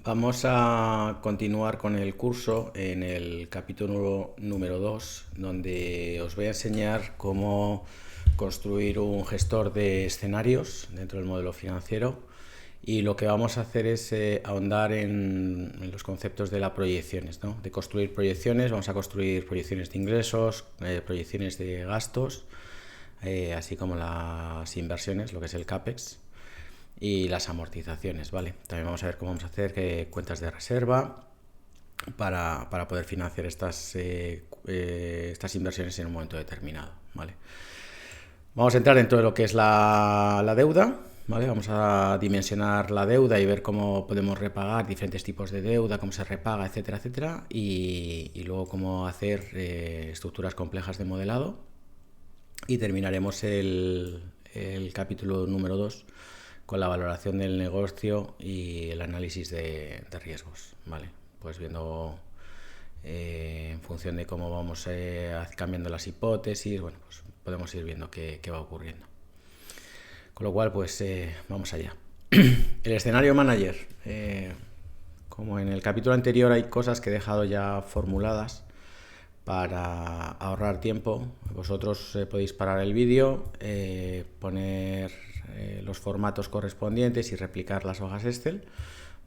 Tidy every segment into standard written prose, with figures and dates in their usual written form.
Vamos a continuar con el curso en el capítulo número 2, donde os voy a enseñar cómo construir un gestor de escenarios dentro del modelo financiero, y lo que vamos a hacer es ahondar en los conceptos de las proyecciones, ¿no? De construir proyecciones. Vamos a construir proyecciones de ingresos, proyecciones de gastos, así como las inversiones, lo que es el CAPEX, y las amortizaciones, ¿vale? También vamos a ver cómo vamos a hacer cuentas de reserva para poder financiar estas inversiones en un momento determinado, ¿vale? Vamos a entrar dentro de lo que es la deuda, ¿vale? Vamos a dimensionar la deuda y ver cómo podemos repagar diferentes tipos de deuda, cómo se repaga, etcétera, etcétera, y luego cómo hacer estructuras complejas de modelado. Y terminaremos el capítulo número 2 con la valoración del negocio y el análisis de riesgos, ¿vale? Pues viendo en función de cómo vamos cambiando las hipótesis, bueno, pues podemos ir viendo qué va ocurriendo. Con lo cual, pues vamos allá. El escenario manager. Como en el capítulo anterior hay cosas que he dejado ya formuladas para ahorrar tiempo, vosotros podéis parar el vídeo, poner los formatos correspondientes y replicar las hojas Excel,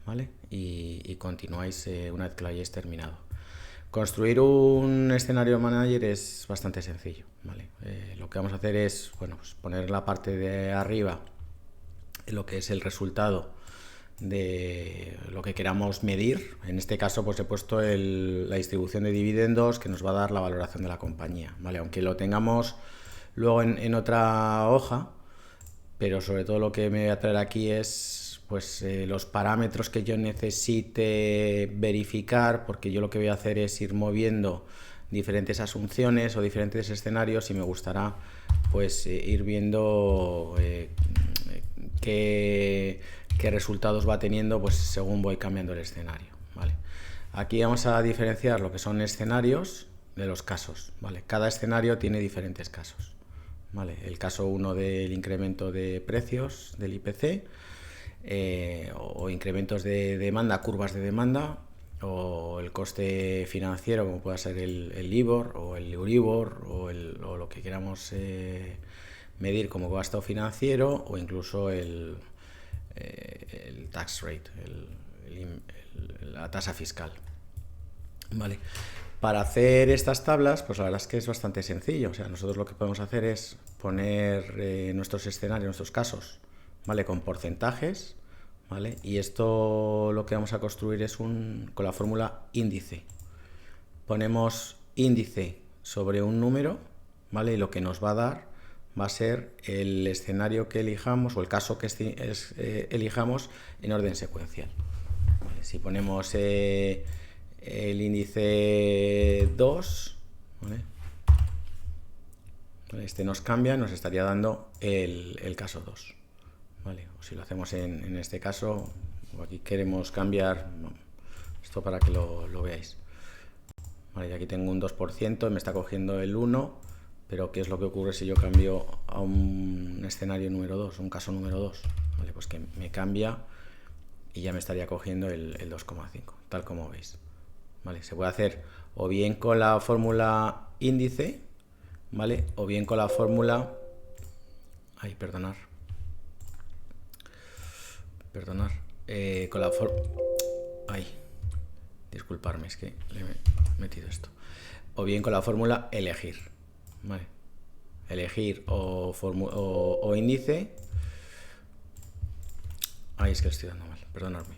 ¿vale? Y continuáis una vez que lo hayáis terminado. Construir un escenario manager es bastante sencillo, ¿vale? Lo que vamos a hacer es, bueno, pues poner la parte de arriba lo que es el resultado de lo que queramos medir. En este caso, pues he puesto la distribución de dividendos, que nos va a dar la valoración de la compañía, ¿vale? Aunque lo tengamos luego en otra hoja, pero sobre todo lo que me voy a traer aquí es pues los parámetros que yo necesite verificar, porque yo lo que voy a hacer es ir moviendo diferentes asunciones o diferentes escenarios, y me gustará pues ir viendo qué resultados va teniendo pues según voy cambiando el escenario, ¿vale? Aquí vamos a diferenciar lo que son escenarios de los casos, ¿vale? Cada escenario tiene diferentes casos, ¿vale? El caso 1 del incremento de precios del IPC, o incrementos de demanda, curvas de demanda, o el coste financiero, como pueda ser el LIBOR o el Euribor, o lo que queramos medir como gasto financiero, o incluso el tax rate, la tasa fiscal, ¿vale? Para hacer estas tablas, pues la verdad es que es bastante sencillo. O sea, nosotros lo que podemos hacer es poner nuestros escenarios, nuestros casos, ¿vale? Con porcentajes, ¿vale? Y esto lo que vamos a construir es con la fórmula índice. Ponemos índice sobre un número, ¿vale? Y lo que nos va a dar va a ser el escenario que elijamos, o el caso que elijamos, en orden secuencial, ¿vale? Si ponemos el índice 2, ¿vale? Este nos cambia, nos estaría dando el caso 2, ¿vale? O si lo hacemos en este caso, aquí queremos cambiar esto para que lo veáis, ¿vale? Y aquí tengo un 2%, me está cogiendo el 1, pero ¿qué es lo que ocurre si yo cambio a un escenario número 2, un caso número 2? ¿Vale? Pues que me cambia y ya me estaría cogiendo el 2,5, tal como veis, ¿vale? Se puede hacer o bien con la fórmula índice, ¿vale? O bien con la fórmula... Ay, perdonar. Con la fórmula... Ay, disculparme, es que le he metido esto. O bien con la fórmula elegir, ¿vale? Elegir o índice. Ay, es que lo estoy dando mal, perdonadme.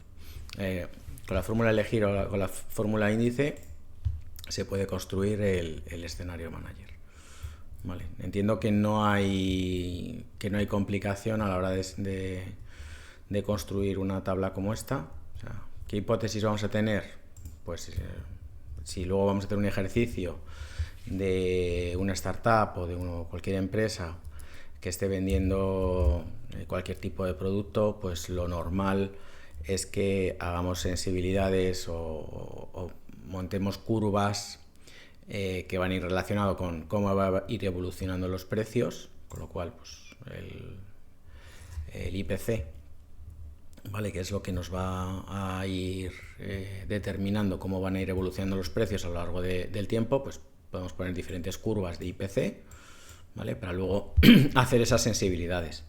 Con la fórmula elegir o con la fórmula índice se puede construir el escenario manager, ¿vale? Entiendo que no hay complicación a la hora de construir una tabla como esta. O sea, ¿qué hipótesis vamos a tener? Pues si luego vamos a hacer un ejercicio de una startup o de cualquier empresa que esté vendiendo cualquier tipo de producto, pues lo normal es que hagamos sensibilidades o montemos curvas que van a ir relacionadas con cómo va a ir evolucionando los precios, con lo cual pues el IPC ¿vale? Que es lo que nos va a ir determinando cómo van a ir evolucionando los precios a lo largo del tiempo. Pues podemos poner diferentes curvas de IPC, ¿vale? Para luego hacer esas sensibilidades.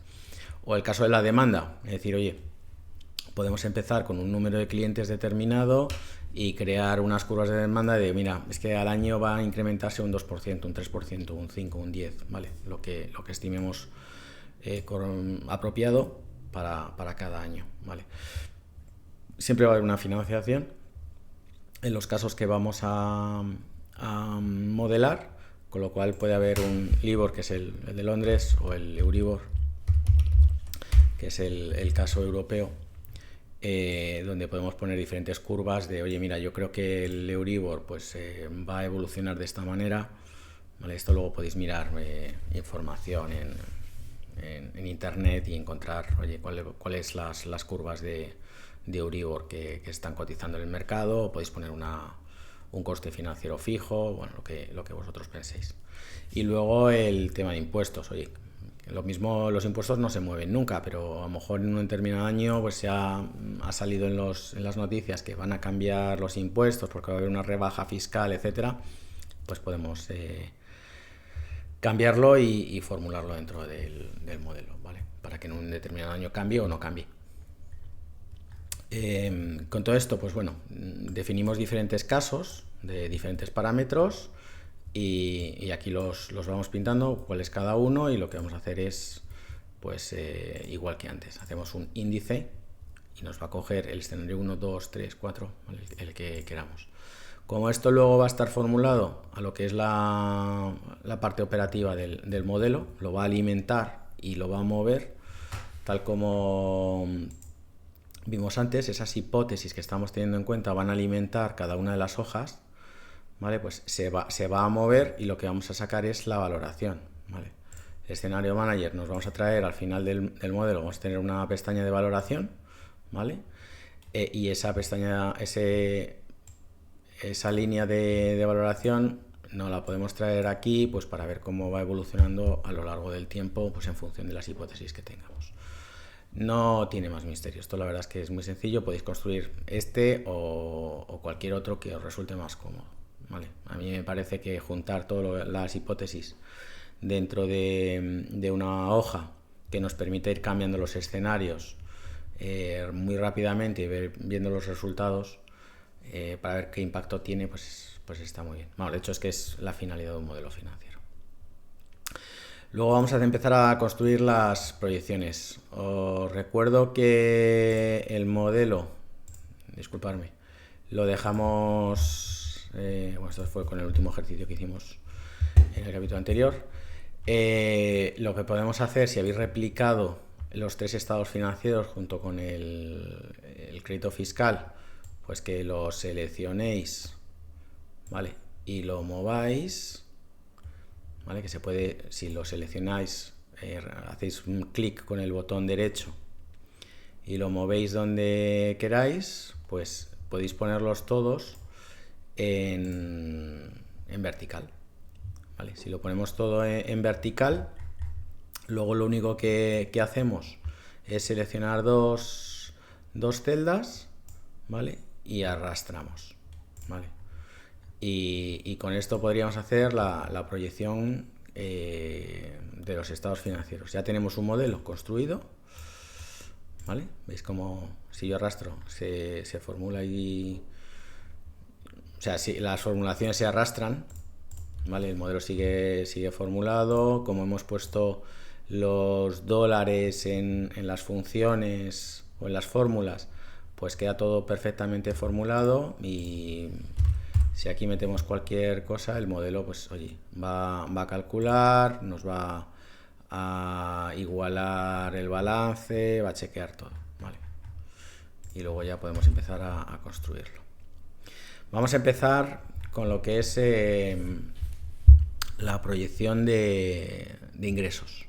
O el caso de la demanda, es decir, oye, podemos empezar con un número de clientes determinado y crear unas curvas de demanda de, mira, es que al año va a incrementarse un 2%, un 3%, un 5%, un 10%, ¿vale? Lo que estimemos apropiado para cada año, ¿vale? Siempre va a haber una financiación en los casos que vamos a modelar, con lo cual puede haber un LIBOR, que es el de Londres, o el Euribor, que es el caso europeo, donde podemos poner diferentes curvas de, oye, mira, yo creo que el Euribor pues va a evolucionar de esta manera, ¿vale? Esto luego podéis mirar información en internet y encontrar, oye, cuáles las curvas de Euribor que están cotizando en el mercado, o podéis poner un coste financiero fijo, bueno, lo que vosotros penséis. Y luego el tema de impuestos, oye, lo mismo, los impuestos no se mueven nunca, pero a lo mejor en un determinado año pues ha salido en las noticias que van a cambiar los impuestos porque va a haber una rebaja fiscal, etcétera. Pues podemos cambiarlo y formularlo dentro del modelo, ¿vale? Para que en un determinado año cambie o no cambie. Con todo esto, pues bueno, definimos diferentes casos de diferentes parámetros y aquí los vamos pintando, cuál es cada uno, y lo que vamos a hacer es, pues igual que antes, hacemos un índice y nos va a coger el escenario 1, 2, 3, 4, ¿vale? El que queramos. Como esto luego va a estar formulado a lo que es la parte operativa del modelo, lo va a alimentar y lo va a mover, tal como vimos antes, esas hipótesis que estamos teniendo en cuenta van a alimentar cada una de las hojas, ¿vale? Pues se va a mover y lo que vamos a sacar es la valoración, ¿vale? El escenario manager nos vamos a traer al final del modelo, vamos a tener una pestaña de valoración, ¿vale? Y esa pestaña, esa línea de valoración nos la podemos traer aquí, pues para ver cómo va evolucionando a lo largo del tiempo, pues en función de las hipótesis que tengamos. No tiene más misterio, esto la verdad es que es muy sencillo, podéis construir este o cualquier otro que os resulte más cómodo, ¿vale? A mí me parece que juntar todas las hipótesis dentro de una hoja que nos permite ir cambiando los escenarios muy rápidamente y viendo los resultados para ver qué impacto tiene, pues está muy bien. Bueno, de hecho es que es la finalidad de un modelo financiero. Luego vamos a empezar a construir las proyecciones. Os recuerdo que el modelo, disculpadme, lo dejamos, bueno, esto fue con el último ejercicio que hicimos en el capítulo anterior. Lo que podemos hacer, si habéis replicado los tres estados financieros junto con el crédito fiscal, pues que lo seleccionéis, ¿vale? Y lo mováis, ¿vale? Que se puede, si lo seleccionáis, hacéis un clic con el botón derecho y lo movéis donde queráis, pues podéis ponerlos todos en vertical, ¿vale? Si lo ponemos todo en vertical, luego lo único que hacemos es seleccionar dos celdas, ¿vale? Y arrastramos, ¿vale? Y con esto podríamos hacer la proyección de los estados financieros. Ya tenemos un modelo construido, ¿vale? ¿Veis cómo si yo arrastro se formula y... O sea, si las formulaciones se arrastran, ¿vale? El modelo sigue formulado. Como hemos puesto los dólares en las funciones o en las fórmulas, pues queda todo perfectamente formulado, y si aquí metemos cualquier cosa, el modelo, pues oye, va a calcular, nos va a igualar el balance, va a chequear todo, ¿vale? Y luego ya podemos empezar a construirlo. Vamos a empezar con lo que es la proyección de ingresos,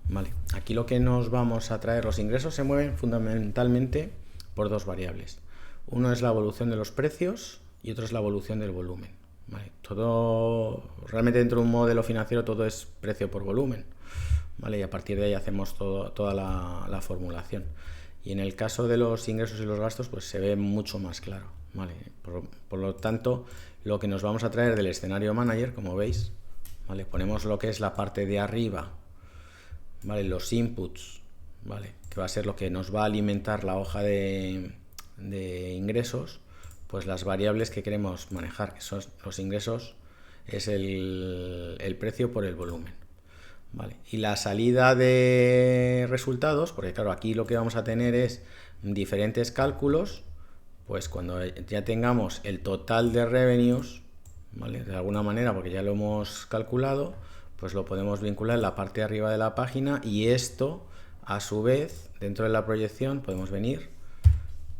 ¿vale? Aquí lo que nos vamos a traer, los ingresos se mueven fundamentalmente por dos variables. Uno es la evolución de los precios y otro es la evolución del volumen, ¿vale? Todo, realmente dentro de un modelo financiero todo es precio por volumen, ¿vale? Y a partir de ahí hacemos toda la formulación. Y en el caso de los ingresos y los gastos, pues se ve mucho más claro, ¿vale? Por lo tanto, lo que nos vamos a traer del escenario manager, como veis, ¿vale? Ponemos lo que es la parte de arriba, ¿vale? Los inputs, ¿vale? Que va a ser lo que nos va a alimentar la hoja de ingresos, pues las variables que queremos manejar, que son los ingresos, es el precio por el volumen. Vale. Y la salida de resultados, porque claro, aquí lo que vamos a tener es diferentes cálculos, pues cuando ya tengamos el total de revenues, ¿vale? De alguna manera, porque ya lo hemos calculado, pues lo podemos vincular en la parte de arriba de la página y esto, a su vez, dentro de la proyección, podemos venir,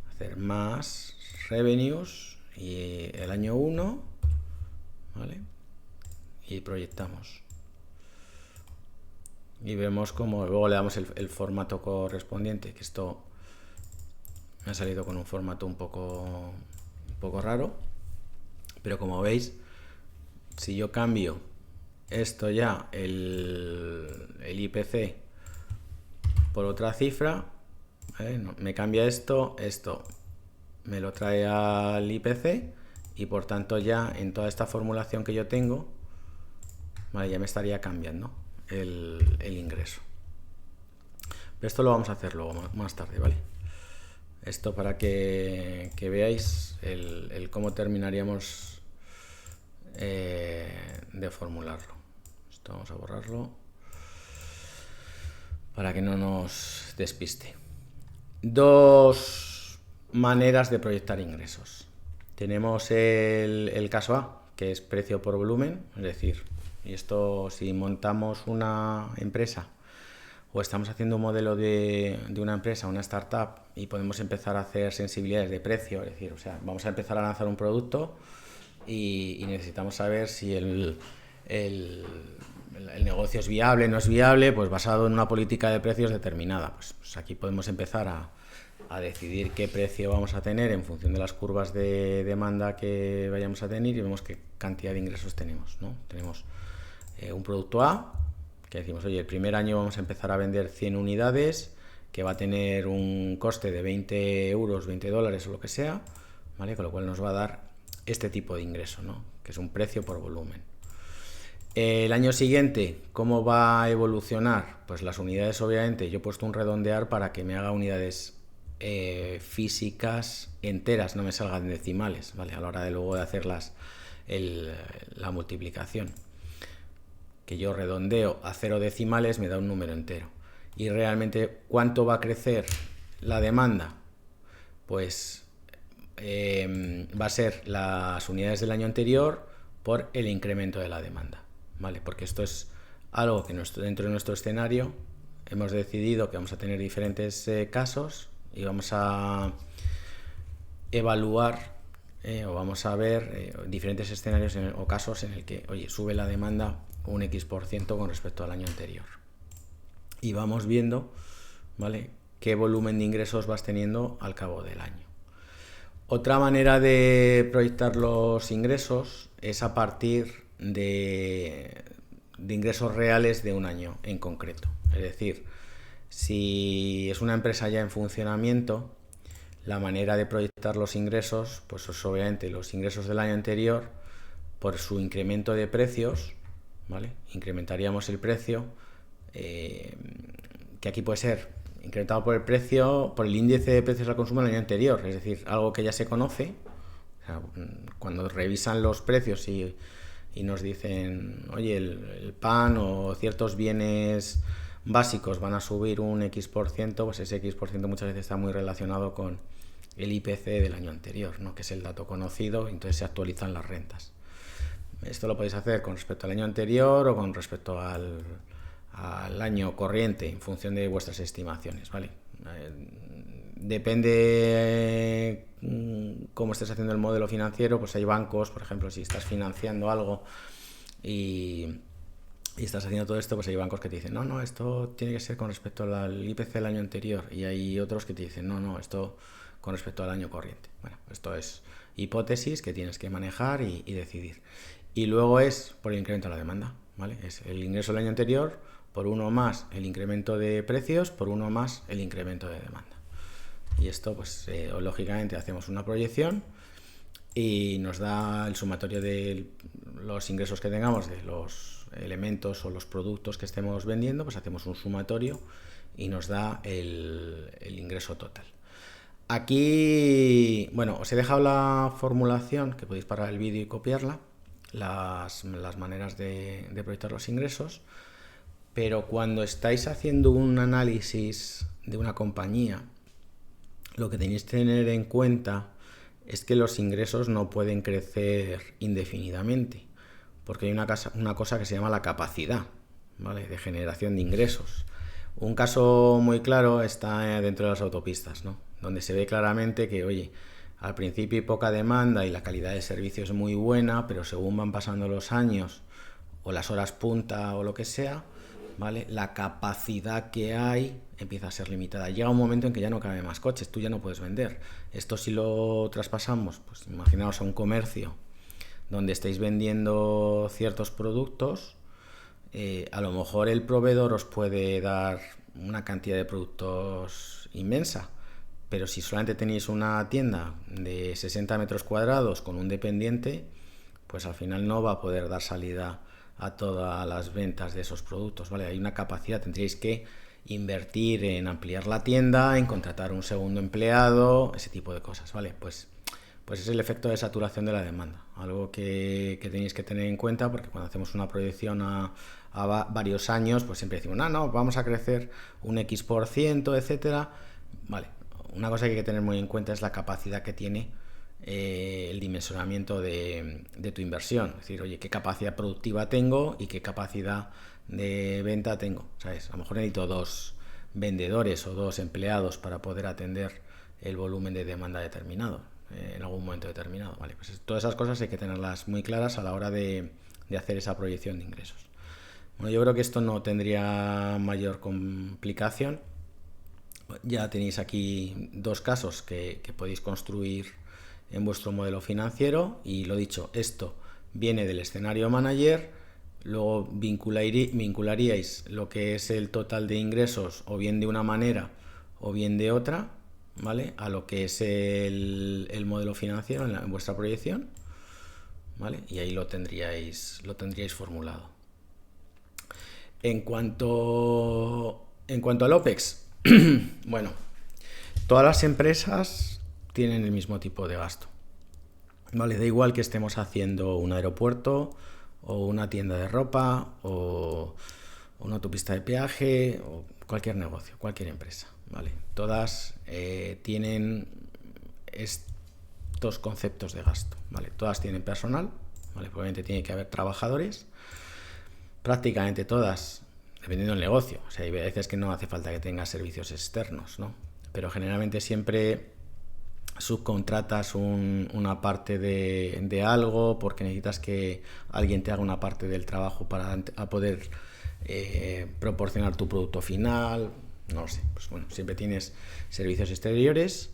hacer más revenues y el año 1, ¿vale? Y proyectamos. Y vemos como luego le damos el formato correspondiente, que esto me ha salido con un formato un poco raro, pero como veis, si yo cambio esto ya, el IPC por otra cifra, ¿vale? Me cambia esto me lo trae al IPC y por tanto ya en toda esta formulación que yo tengo, ¿vale? Ya me estaría cambiando el ingreso. Pero esto lo vamos a hacer luego más tarde, ¿vale? Esto para que veáis el cómo terminaríamos de formularlo. Esto vamos a borrarlo para que no nos despiste. Dos maneras de proyectar ingresos. Tenemos el caso A, que es precio por volumen, es decir, y esto si montamos una empresa o estamos haciendo un modelo de una empresa, una startup, y podemos empezar a hacer sensibilidades de precio, es decir, o sea, vamos a empezar a lanzar un producto y necesitamos saber si el negocio es viable, no es viable, pues basado en una política de precios determinada. Pues aquí podemos empezar a decidir qué precio vamos a tener en función de las curvas de demanda que vayamos a tener y vemos qué cantidad de ingresos tenemos, ¿no? Tenemos un producto A, que decimos, oye, el primer año vamos a empezar a vender 100 unidades, que va a tener un coste de 20 euros, 20 dólares o lo que sea, ¿vale? Con lo cual nos va a dar este tipo de ingreso, ¿no? Que es un precio por volumen. El año siguiente, ¿cómo va a evolucionar? Pues las unidades, obviamente, yo he puesto un redondear para que me haga unidades físicas enteras, no me salgan decimales, ¿vale? A la hora de luego de hacer la multiplicación. Que yo redondeo a 0 decimales me da un número entero. Y realmente, ¿cuánto va a crecer la demanda? Pues va a ser las unidades del año anterior por el incremento de la demanda, ¿vale? Porque esto es algo que dentro de nuestro escenario hemos decidido que vamos a tener diferentes casos y vamos a evaluar o vamos a ver diferentes escenarios o casos en el que, oye, sube la demanda un X% con respecto al año anterior. Y vamos viendo, ¿vale?, qué volumen de ingresos vas teniendo al cabo del año. Otra manera de proyectar los ingresos es a partir de ingresos reales de un año en concreto. Es decir, si es una empresa ya en funcionamiento, la manera de proyectar los ingresos, pues es obviamente los ingresos del año anterior por su incremento de precios, ¿vale? Incrementaríamos el precio, que aquí puede ser incrementado por el precio, por el índice de precios al consumo del año anterior, es decir, algo que ya se conoce. O sea, cuando revisan los precios y nos dicen, oye, el pan o ciertos bienes básicos van a subir un X%, pues ese X% muchas veces está muy relacionado con el IPC del año anterior, ¿no?, que es el dato conocido, entonces se actualizan las rentas. Esto lo podéis hacer con respecto al año anterior o con respecto al año corriente, en función de vuestras estimaciones, ¿vale? Depende cómo estés haciendo el modelo financiero, pues hay bancos, por ejemplo, si estás financiando algo y estás haciendo todo esto, pues hay bancos que te dicen, no, esto tiene que ser con respecto al IPC del año anterior, y hay otros que te dicen, no, esto con respecto al año corriente. Bueno, esto es hipótesis que tienes que manejar y decidir. Y luego es por el incremento de la demanda, ¿vale? Es el ingreso del año anterior por 1 más el incremento de precios por 1 más el incremento de demanda. Y esto, pues lógicamente hacemos una proyección y nos da el sumatorio de los ingresos que tengamos, de los elementos o los productos que estemos vendiendo, pues hacemos un sumatorio y nos da el ingreso total. Aquí, bueno, os he dejado la formulación, que podéis parar el vídeo y copiarla, las maneras de proyectar los ingresos, pero cuando estáis haciendo un análisis de una compañía, lo que tenéis que tener en cuenta es que los ingresos no pueden crecer indefinidamente, porque hay una cosa que se llama la capacidad, ¿vale?, de generación de ingresos. Un caso muy claro está dentro de las autopistas, ¿no?, donde se ve claramente que, oye, al principio hay poca demanda y la calidad de servicio es muy buena, pero según van pasando los años o las horas punta o lo que sea, ¿vale?, la capacidad que hay empieza a ser limitada. Llega un momento en que ya no cabe más coches, tú ya no puedes vender. Esto, si lo traspasamos, pues imaginaos a un comercio donde estáis vendiendo ciertos productos, a lo mejor el proveedor os puede dar una cantidad de productos inmensa, pero si solamente tenéis una tienda de 60 metros cuadrados con un dependiente, pues al final no va a poder dar salida a todas las ventas de esos productos, ¿vale? Hay una capacidad, tendréis que invertir en ampliar la tienda, en contratar un segundo empleado, ese tipo de cosas, ¿vale? Pues es el efecto de saturación de la demanda, algo que tenéis que tener en cuenta, porque cuando hacemos una proyección a varios años, pues siempre decimos, no, vamos a crecer un X%, etcétera, ¿vale? Una cosa que hay que tener muy en cuenta es la capacidad que tiene el dimensionamiento de tu inversión. Es decir, oye, ¿qué capacidad productiva tengo y qué capacidad de venta tengo? ¿Sabes? A lo mejor necesito 2 vendedores o 2 empleados para poder atender el volumen de demanda determinado en algún momento determinado. Vale, pues todas esas cosas hay que tenerlas muy claras a la hora de hacer esa proyección de ingresos. Bueno, yo creo que esto no tendría mayor complicación. Ya tenéis aquí 2 casos que podéis construir en vuestro modelo financiero, y lo dicho, esto viene del escenario manager, luego vincularíais lo que es el total de ingresos o bien de una manera o bien de otra, ¿vale?, a lo que es el modelo financiero en vuestra proyección, ¿vale?, y ahí lo tendríais formulado. En cuanto al OPEX, bueno, todas las empresas tienen el mismo tipo de gasto, ¿vale? Da igual que estemos haciendo un aeropuerto o una tienda de ropa o una autopista de peaje o cualquier negocio, cualquier empresa, ¿vale? Todas tienen estos conceptos de gasto, ¿vale? Todas tienen personal, ¿vale? Probablemente tiene que haber trabajadores. Prácticamente todas, dependiendo del negocio. O sea, hay veces que no hace falta que tengas servicios externos, ¿no? Pero generalmente siempre subcontratas una parte de algo porque necesitas que alguien te haga una parte del trabajo para poder proporcionar tu producto final. No sé, pues bueno, siempre tienes servicios exteriores,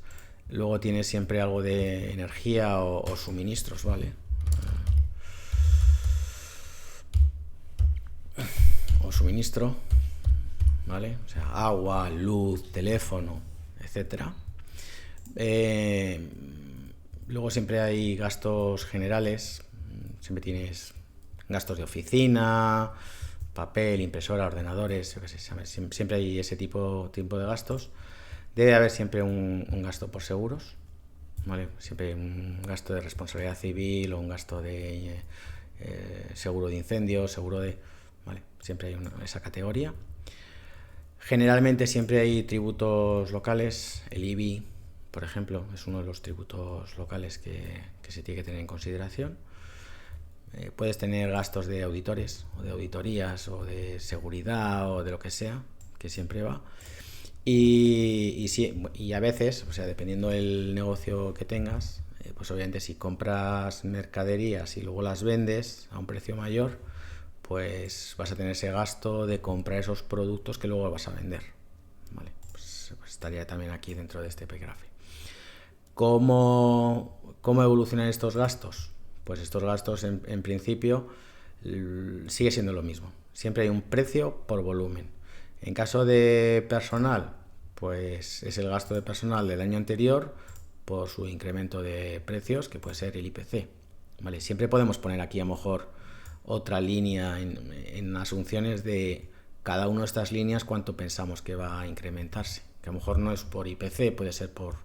luego tienes siempre algo de energía o suministros, ¿vale? O suministro, ¿vale? O sea, agua, luz, teléfono, etcétera. Luego siempre hay gastos generales, siempre tienes gastos de oficina, papel, impresora, ordenadores, yo qué sé, siempre hay ese tipo de gastos. Debe haber siempre un gasto por seguros, ¿vale? Siempre un gasto de responsabilidad civil o un gasto de seguro de incendios, seguro de... ¿vale? Siempre hay esa categoría. Generalmente siempre hay tributos locales, el IBI, por ejemplo, es uno de los tributos locales que se tiene que tener en consideración. Puedes tener gastos de auditores o de auditorías o de seguridad o de lo que sea, que siempre va. Y a veces, o sea, dependiendo del negocio que tengas, pues obviamente si compras mercaderías y luego las vendes a un precio mayor, pues vas a tener ese gasto de comprar esos productos que luego vas a vender, ¿vale? Pues estaría también aquí dentro de este epígrafe. ¿Cómo evolucionan estos gastos? Pues estos gastos en principio sigue siendo lo mismo. Siempre hay un precio por volumen. En caso de personal, pues es el gasto de personal del año anterior por su incremento de precios, que puede ser el IPC. ¿Vale? Siempre podemos poner aquí a lo mejor otra línea en asunciones de cada una de estas líneas cuánto pensamos que va a incrementarse. Que a lo mejor no es por IPC, puede ser por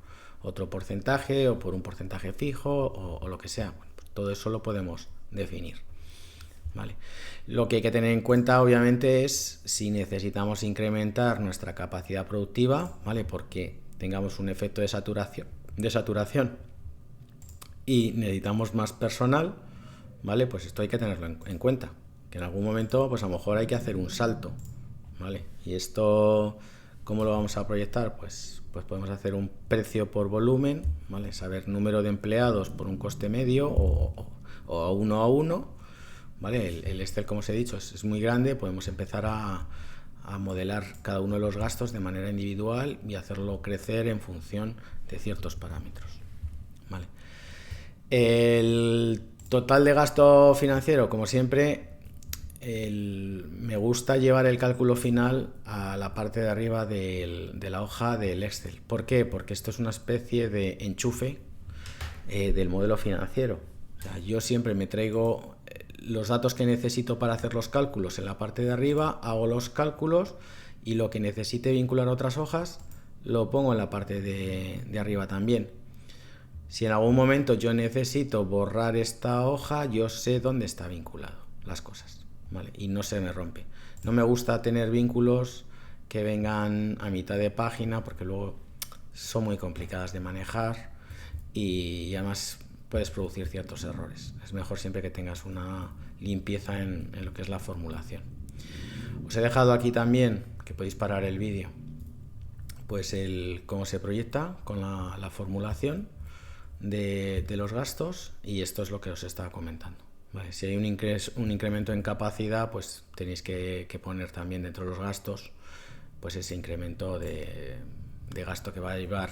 otro porcentaje o por un porcentaje fijo o lo que sea. Bueno, pues todo eso lo podemos definir. ¿Vale? Lo que hay que tener en cuenta obviamente es si necesitamos incrementar nuestra capacidad productiva, ¿vale? Porque tengamos un efecto de saturación y necesitamos más personal, ¿vale? Pues esto hay que tenerlo en cuenta, que en algún momento pues a lo mejor hay que hacer un salto, ¿vale? Y esto, ¿cómo lo vamos a proyectar? Pues podemos hacer un precio por volumen, ¿vale? Saber número de empleados por un coste medio o uno a uno, ¿vale? El Excel, como os he dicho, es muy grande, podemos empezar a modelar cada uno de los gastos de manera individual y hacerlo crecer en función de ciertos parámetros, ¿vale? El total de gasto financiero, como siempre, me gusta llevar el cálculo final a la parte de arriba de la hoja del Excel. ¿Por qué? Porque esto es una especie de enchufe del modelo financiero. O sea, yo siempre me traigo los datos que necesito para hacer los cálculos en la parte de arriba, hago los cálculos y lo que necesite vincular a otras hojas lo pongo en la parte de arriba también. Si en algún momento yo necesito borrar esta hoja, yo sé dónde está vinculado las cosas, ¿vale? Y no se me rompe. No me gusta tener vínculos que vengan a mitad de página porque luego son muy complicadas de manejar y además puedes producir ciertos errores. Es mejor siempre que tengas una limpieza en lo que es la formulación. Os he dejado aquí también, que podéis parar el vídeo, pues cómo se proyecta con la formulación de los gastos, y esto es lo que os estaba comentando. Vale, si hay un incremento en capacidad, pues tenéis que poner también dentro de los gastos pues ese incremento de gasto que va a llevar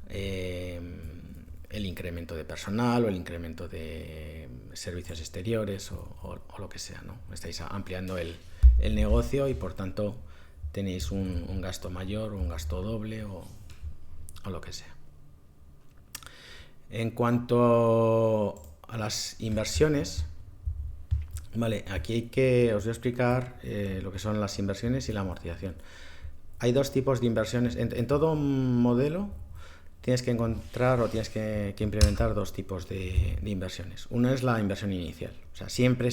el incremento de personal o el incremento de servicios exteriores o lo que sea, ¿no? Estáis ampliando el negocio y por tanto tenéis un gasto mayor, un gasto doble o lo que sea. En cuanto a las inversiones, vale, aquí os voy a explicar lo que son las inversiones y la amortización. Hay dos tipos de inversiones. En todo modelo tienes que encontrar o tienes que implementar dos tipos de inversiones. Una es la inversión inicial. O sea, siempre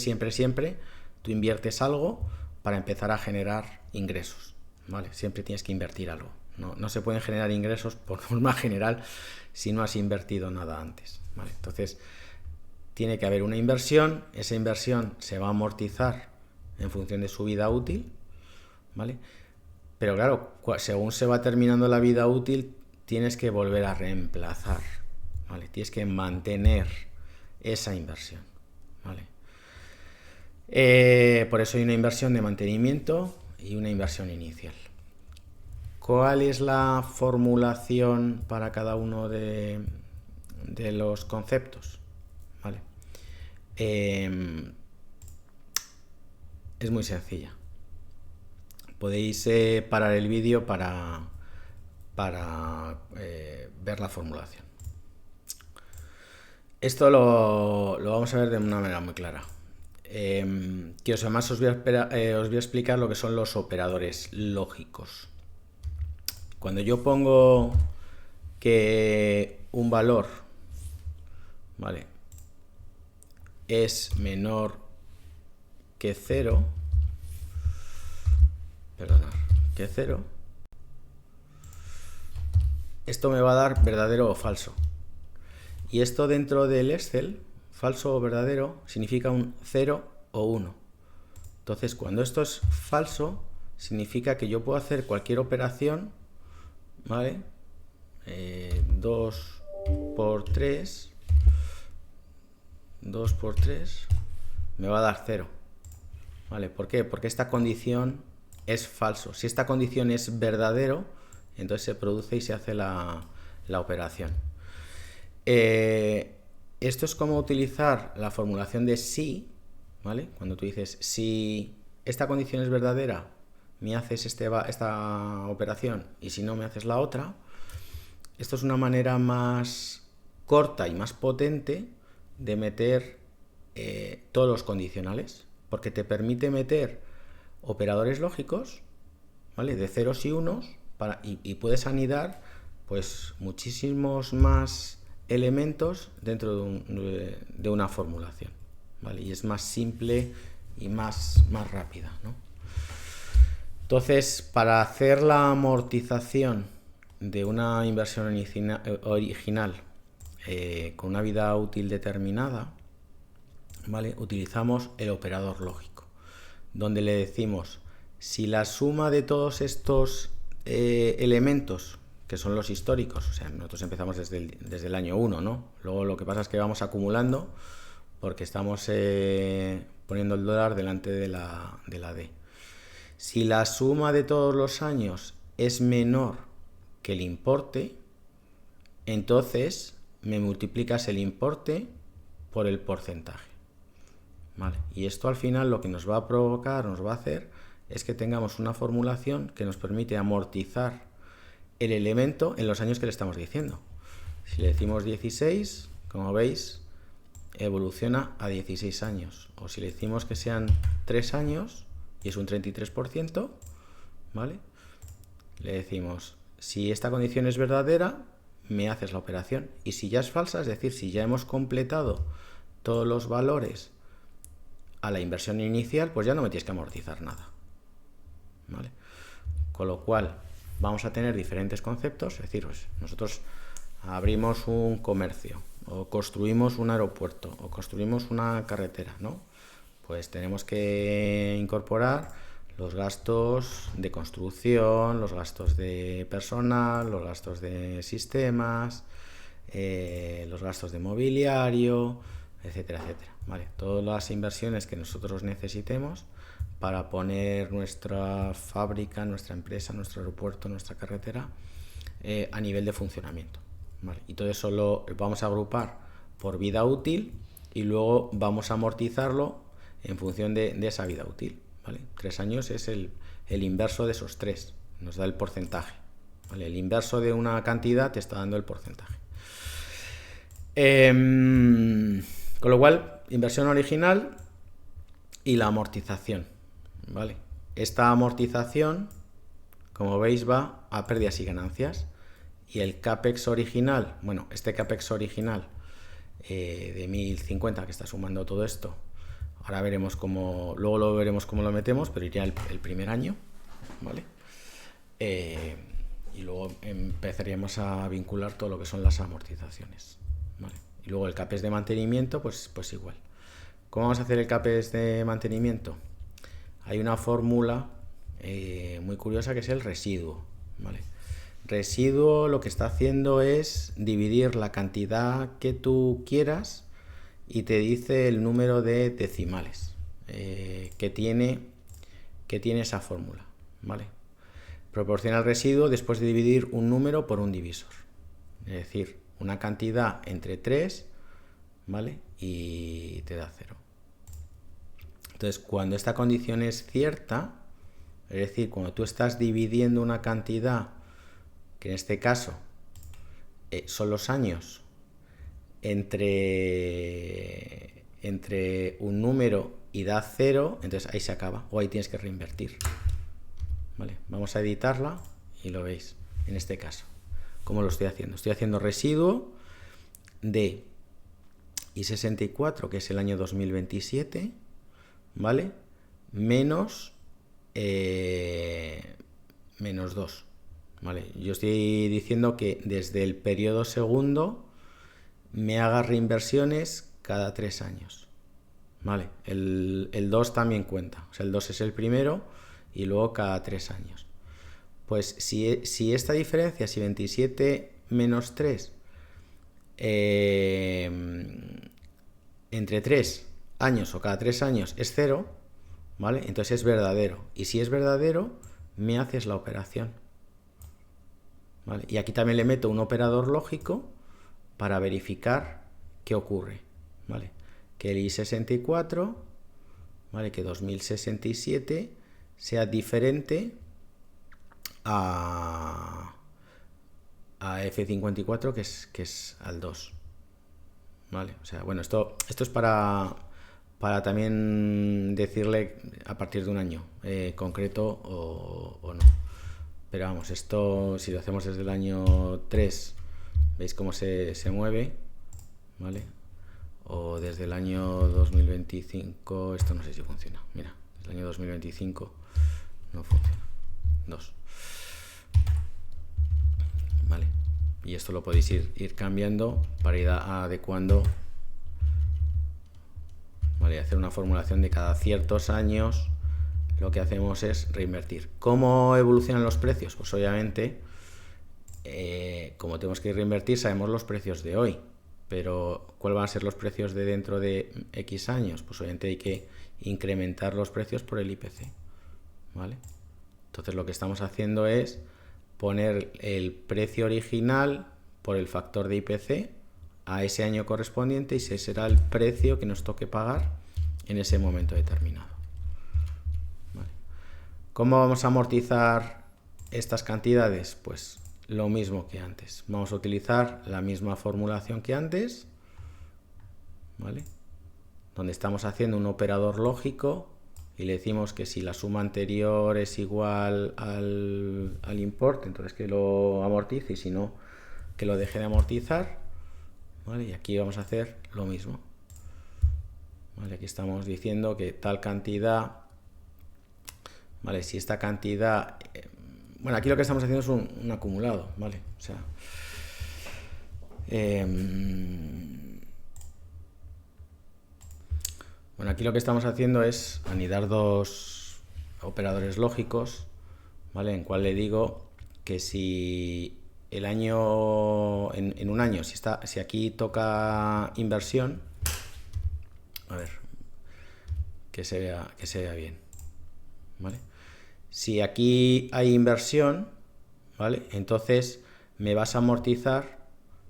tú inviertes algo para empezar a generar ingresos, ¿vale? Siempre tienes que invertir algo. No se pueden generar ingresos por norma general si no has invertido nada antes, ¿vale? Entonces, tiene que haber una inversión. Esa inversión se va a amortizar en función de su vida útil, ¿vale? Pero claro, según se va terminando la vida útil, tienes que volver a reemplazar, ¿vale? Tienes que mantener esa inversión, ¿vale? Por eso hay una inversión de mantenimiento y una inversión inicial. ¿Cuál es la formulación para cada uno de los conceptos? ¿Vale? Es muy sencilla. Podéis parar el vídeo para ver la formulación. Esto lo vamos a ver de una manera muy clara. Que además os voy a explicar lo que son los operadores lógicos. Cuando yo pongo que un valor, ¿vale?, es menor que 0, esto me va a dar verdadero o falso. Y esto dentro del Excel, falso o verdadero, significa un 0 o 1. Entonces, cuando esto es falso, significa que yo puedo hacer cualquier operación, ¿vale? 2 por 3 me va a dar 0. ¿Vale? ¿Por qué? Porque esta condición es falso. Si esta condición es verdadero, entonces se produce y se hace la operación. Esto es como utilizar la formulación de si, ¿vale? Cuando tú dices si esta condición es verdadera, me haces esta operación y si no, me haces la otra. Esto es una manera más corta y más potente de meter todos los condicionales, porque te permite meter operadores lógicos, ¿vale? De ceros y unos, y puedes anidar pues muchísimos más elementos dentro de una formulación, ¿vale? Y es más simple y más rápida, ¿no? Entonces, para hacer la amortización de una inversión original con una vida útil determinada, ¿vale? Utilizamos el operador lógico, donde le decimos si la suma de todos estos elementos, que son los históricos, o sea, nosotros empezamos desde el año 1, ¿no? Luego lo que pasa es que vamos acumulando porque estamos poniendo el dólar delante de la D. Si la suma de todos los años es menor que el importe, entonces me multiplicas el importe por el porcentaje, ¿vale? Y esto al final lo que nos va a provocar, nos va a hacer, es que tengamos una formulación que nos permite amortizar el elemento en los años que le estamos diciendo. Si le decimos 16, como veis, evoluciona a 16 años. O si le decimos que sean 3 años, y es un 33%, ¿vale? Le decimos, si esta condición es verdadera, me haces la operación. Y si ya es falsa, es decir, si ya hemos completado todos los valores a la inversión inicial, pues ya no me tienes que amortizar nada, ¿vale? Con lo cual, vamos a tener diferentes conceptos, es decir, pues nosotros abrimos un comercio, o construimos un aeropuerto, o construimos una carretera, ¿no? Pues tenemos que incorporar los gastos de construcción, los gastos de personal, los gastos de sistemas, los gastos de mobiliario, etcétera, etcétera, ¿vale? Todas las inversiones que nosotros necesitemos para poner nuestra fábrica, nuestra empresa, nuestro aeropuerto, nuestra carretera a nivel de funcionamiento, ¿vale? Y todo eso lo vamos a agrupar por vida útil y luego vamos a amortizarlo en función de esa vida útil, ¿vale? 3 años es el inverso de esos 3, nos da el porcentaje, ¿vale? El inverso de una cantidad te está dando el porcentaje. Con lo cual, inversión original y la amortización, ¿vale? Esta amortización, como veis, va a pérdidas y ganancias. Y el CAPEX original, bueno, este CAPEX original de 1050 que está sumando todo esto, ahora veremos cómo, luego lo veremos cómo lo metemos, pero iría el primer año, ¿vale? Y luego empezaríamos a vincular todo lo que son las amortizaciones, ¿vale? Y luego el CAPEX de mantenimiento, pues igual. ¿Cómo vamos a hacer el CAPEX de mantenimiento? Hay una fórmula muy curiosa que es el residuo, ¿vale? Residuo lo que está haciendo es dividir la cantidad que tú quieras y te dice el número de decimales que tiene esa fórmula, ¿vale? Proporciona el residuo después de dividir un número por un divisor, es decir, una cantidad entre 3, ¿vale? Y te da 0. Entonces, cuando esta condición es cierta, es decir, cuando tú estás dividiendo una cantidad, que en este caso son los años, entre un número y da 0, entonces ahí se acaba, o ahí tienes que reinvertir, ¿vale? Vamos a editarla y lo veis, en este caso, ¿cómo lo estoy haciendo? Estoy haciendo residuo de I64, que es el año 2027, ¿vale? Menos 2, ¿vale? Yo estoy diciendo que desde el periodo segundo me haga reinversiones cada 3 años, ¿vale? El 2 también cuenta, o sea, el 2 es el primero y luego cada 3 años. Pues si esta diferencia, si 27 menos 3 entre 3 años o cada 3 años es 0, ¿vale? Entonces es verdadero. Y si es verdadero, me haces la operación, ¿vale? Y aquí también le meto un operador lógico para verificar qué ocurre, ¿vale? Que el I64, ¿vale? Que 2067 sea diferente a F54, que es al 2. ¿Vale? O sea, bueno, esto es para también decirle a partir de un año concreto o no. Pero vamos, esto si lo hacemos desde el año 3, veis cómo se mueve, ¿vale? O desde el año 2025, esto no sé si funciona. Mira, desde el año 2025 no funciona. 2. ¿Vale? Y esto lo podéis ir cambiando para ir adecuando, ¿vale? Hacer una formulación de cada ciertos años. Lo que hacemos es reinvertir. ¿Cómo evolucionan los precios? Pues obviamente, como tenemos que reinvertir, sabemos los precios de hoy, pero ¿cuáles van a ser los precios de dentro de X años? Pues obviamente hay que incrementar los precios por el IPC, ¿vale? Entonces lo que estamos haciendo es poner el precio original por el factor de IPC a ese año correspondiente y ese será el precio que nos toque pagar en ese momento determinado. ¿Vale? ¿Cómo vamos a amortizar estas cantidades? Pues lo mismo que antes. Vamos a utilizar la misma formulación que antes, ¿vale? Donde estamos haciendo un operador lógico y le decimos que si la suma anterior es igual al importe, entonces que lo amortice, y si no, que lo deje de amortizar, ¿vale? Y aquí vamos a hacer lo mismo, ¿vale? Aquí estamos diciendo que tal cantidad, ¿vale? Si esta cantidad, bueno, aquí lo que estamos haciendo es un acumulado, ¿vale? O sea, bueno, aquí lo que estamos haciendo es anidar dos operadores lógicos, ¿vale? En cual le digo que si el año, en un año, si aquí toca inversión, a ver, que se vea bien, ¿vale? Si aquí hay inversión, ¿vale? Entonces me vas a amortizar,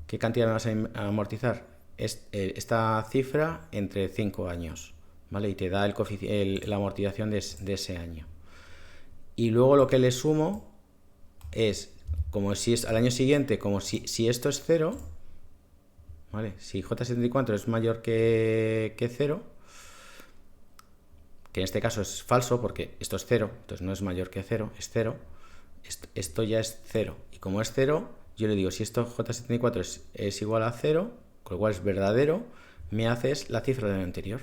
¿qué cantidad me vas a amortizar? Esta cifra entre 5 años, ¿vale? Y te da la amortización de ese año. Y luego lo que le sumo es, como si es al año siguiente, como si esto es 0, ¿vale? Si J74 es mayor que 0, que en este caso es falso porque esto es 0, entonces no es mayor que 0, es 0, esto ya es 0. Y como es 0, yo le digo, si esto J74 es igual a 0, con lo cual es verdadero, me haces la cifra del anterior.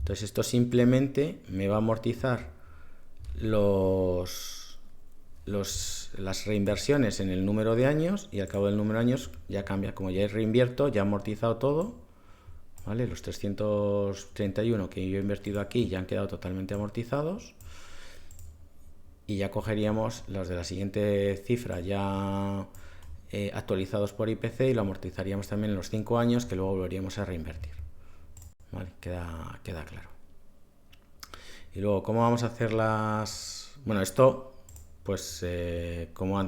Entonces esto simplemente me va a amortizar las reinversiones en el número de años, y al cabo del número de años ya cambia. Como ya reinvierto, ya he amortizado todo, ¿vale? Los 331 que yo he invertido aquí ya han quedado totalmente amortizados, y ya cogeríamos los de la siguiente cifra ya actualizados por IPC y lo amortizaríamos también en los 5 años, que luego volveríamos a reinvertir, ¿vale? Queda claro. Y luego, ¿cómo vamos a hacer las...? Bueno, esto, pues como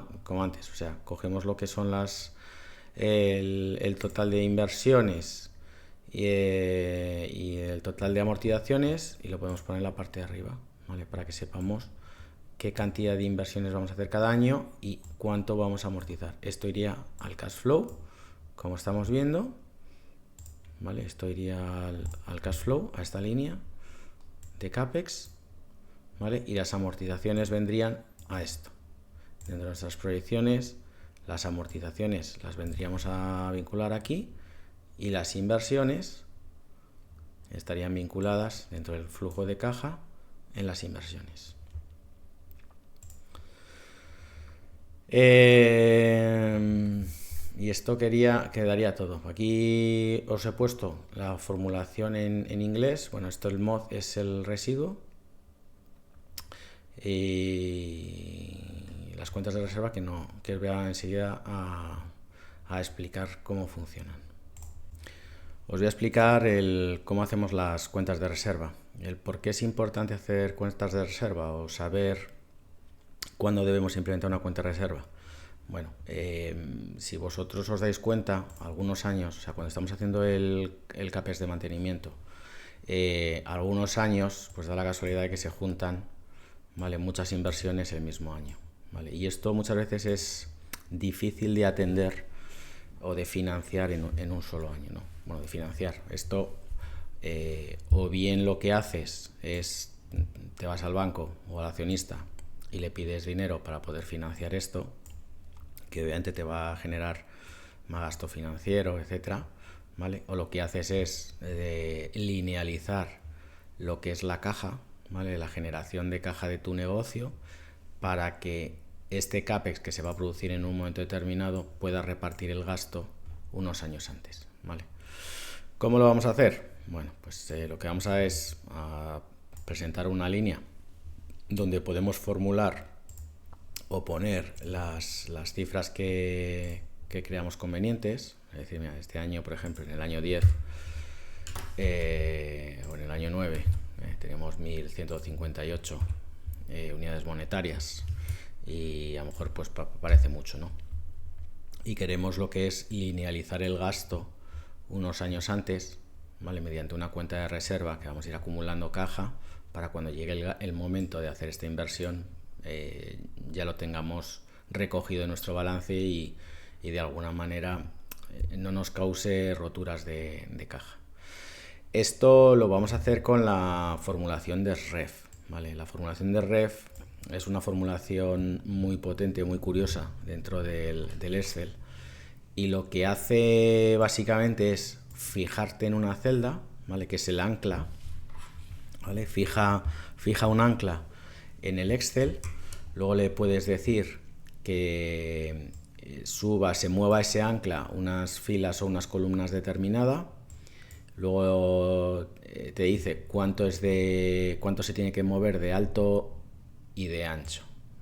antes, o sea, cogemos lo que son el total de inversiones y el total de amortizaciones, y lo podemos poner en la parte de arriba, ¿vale? Para que sepamos qué cantidad de inversiones vamos a hacer cada año y cuánto vamos a amortizar. Esto iría al cash flow, como estamos viendo, ¿vale? Esto iría al cash flow, a esta línea de CAPEX, ¿vale? Y las amortizaciones vendrían a esto. Dentro de nuestras proyecciones, las amortizaciones las vendríamos a vincular aquí, y las inversiones estarían vinculadas dentro del flujo de caja en las inversiones. Y esto quedaría todo. Aquí os he puesto la formulación en inglés. Bueno, esto el mod es el residuo, y las cuentas de reserva que os voy a enseguida a explicar cómo funcionan. Os voy a explicar cómo hacemos las cuentas de reserva, el por qué es importante hacer cuentas de reserva o saber cuándo debemos implementar una cuenta de reserva. Bueno, si vosotros os dais cuenta, algunos años, o sea, cuando estamos haciendo el CAPEX de mantenimiento, algunos años, pues da la casualidad de que se juntan, ¿vale? Muchas inversiones el mismo año, ¿vale? Y esto muchas veces es difícil de atender o de financiar en un solo año, ¿no? Bueno, de financiar. Esto, o bien lo que haces es, te vas al banco o al accionista y le pides dinero para poder financiar esto, que obviamente te va a generar más gasto financiero, etcétera, ¿vale? O lo que haces es linealizar lo que es la caja, ¿vale? La generación de caja de tu negocio, para que este CAPEX que se va a producir en un momento determinado pueda repartir el gasto unos años antes, ¿vale? ¿Cómo lo vamos a hacer? Bueno, pues lo que vamos a es a presentar una línea donde podemos formular o poner las cifras que creamos convenientes. Es decir, mira, este año, por ejemplo, en el año 10 o en el año 9 tenemos 1.158 unidades monetarias, y a lo mejor pues parece mucho, ¿no? Y queremos lo que es linealizar el gasto unos años antes, ¿vale? Mediante una cuenta de reserva que vamos a ir acumulando caja para cuando llegue el momento de hacer esta inversión, ya lo tengamos recogido en nuestro balance y de alguna manera no nos cause roturas de caja. Esto lo vamos a hacer con la formulación de REF, ¿vale? La formulación de REF es una formulación muy potente, muy curiosa dentro del Excel, y lo que hace básicamente es fijarte en una celda, ¿vale? Que es el ancla, ¿vale? Fija un ancla en el Excel, luego le puedes decir que se mueva ese ancla unas filas o unas columnas determinadas. Luego te dice cuánto se tiene que mover de alto y de ancho,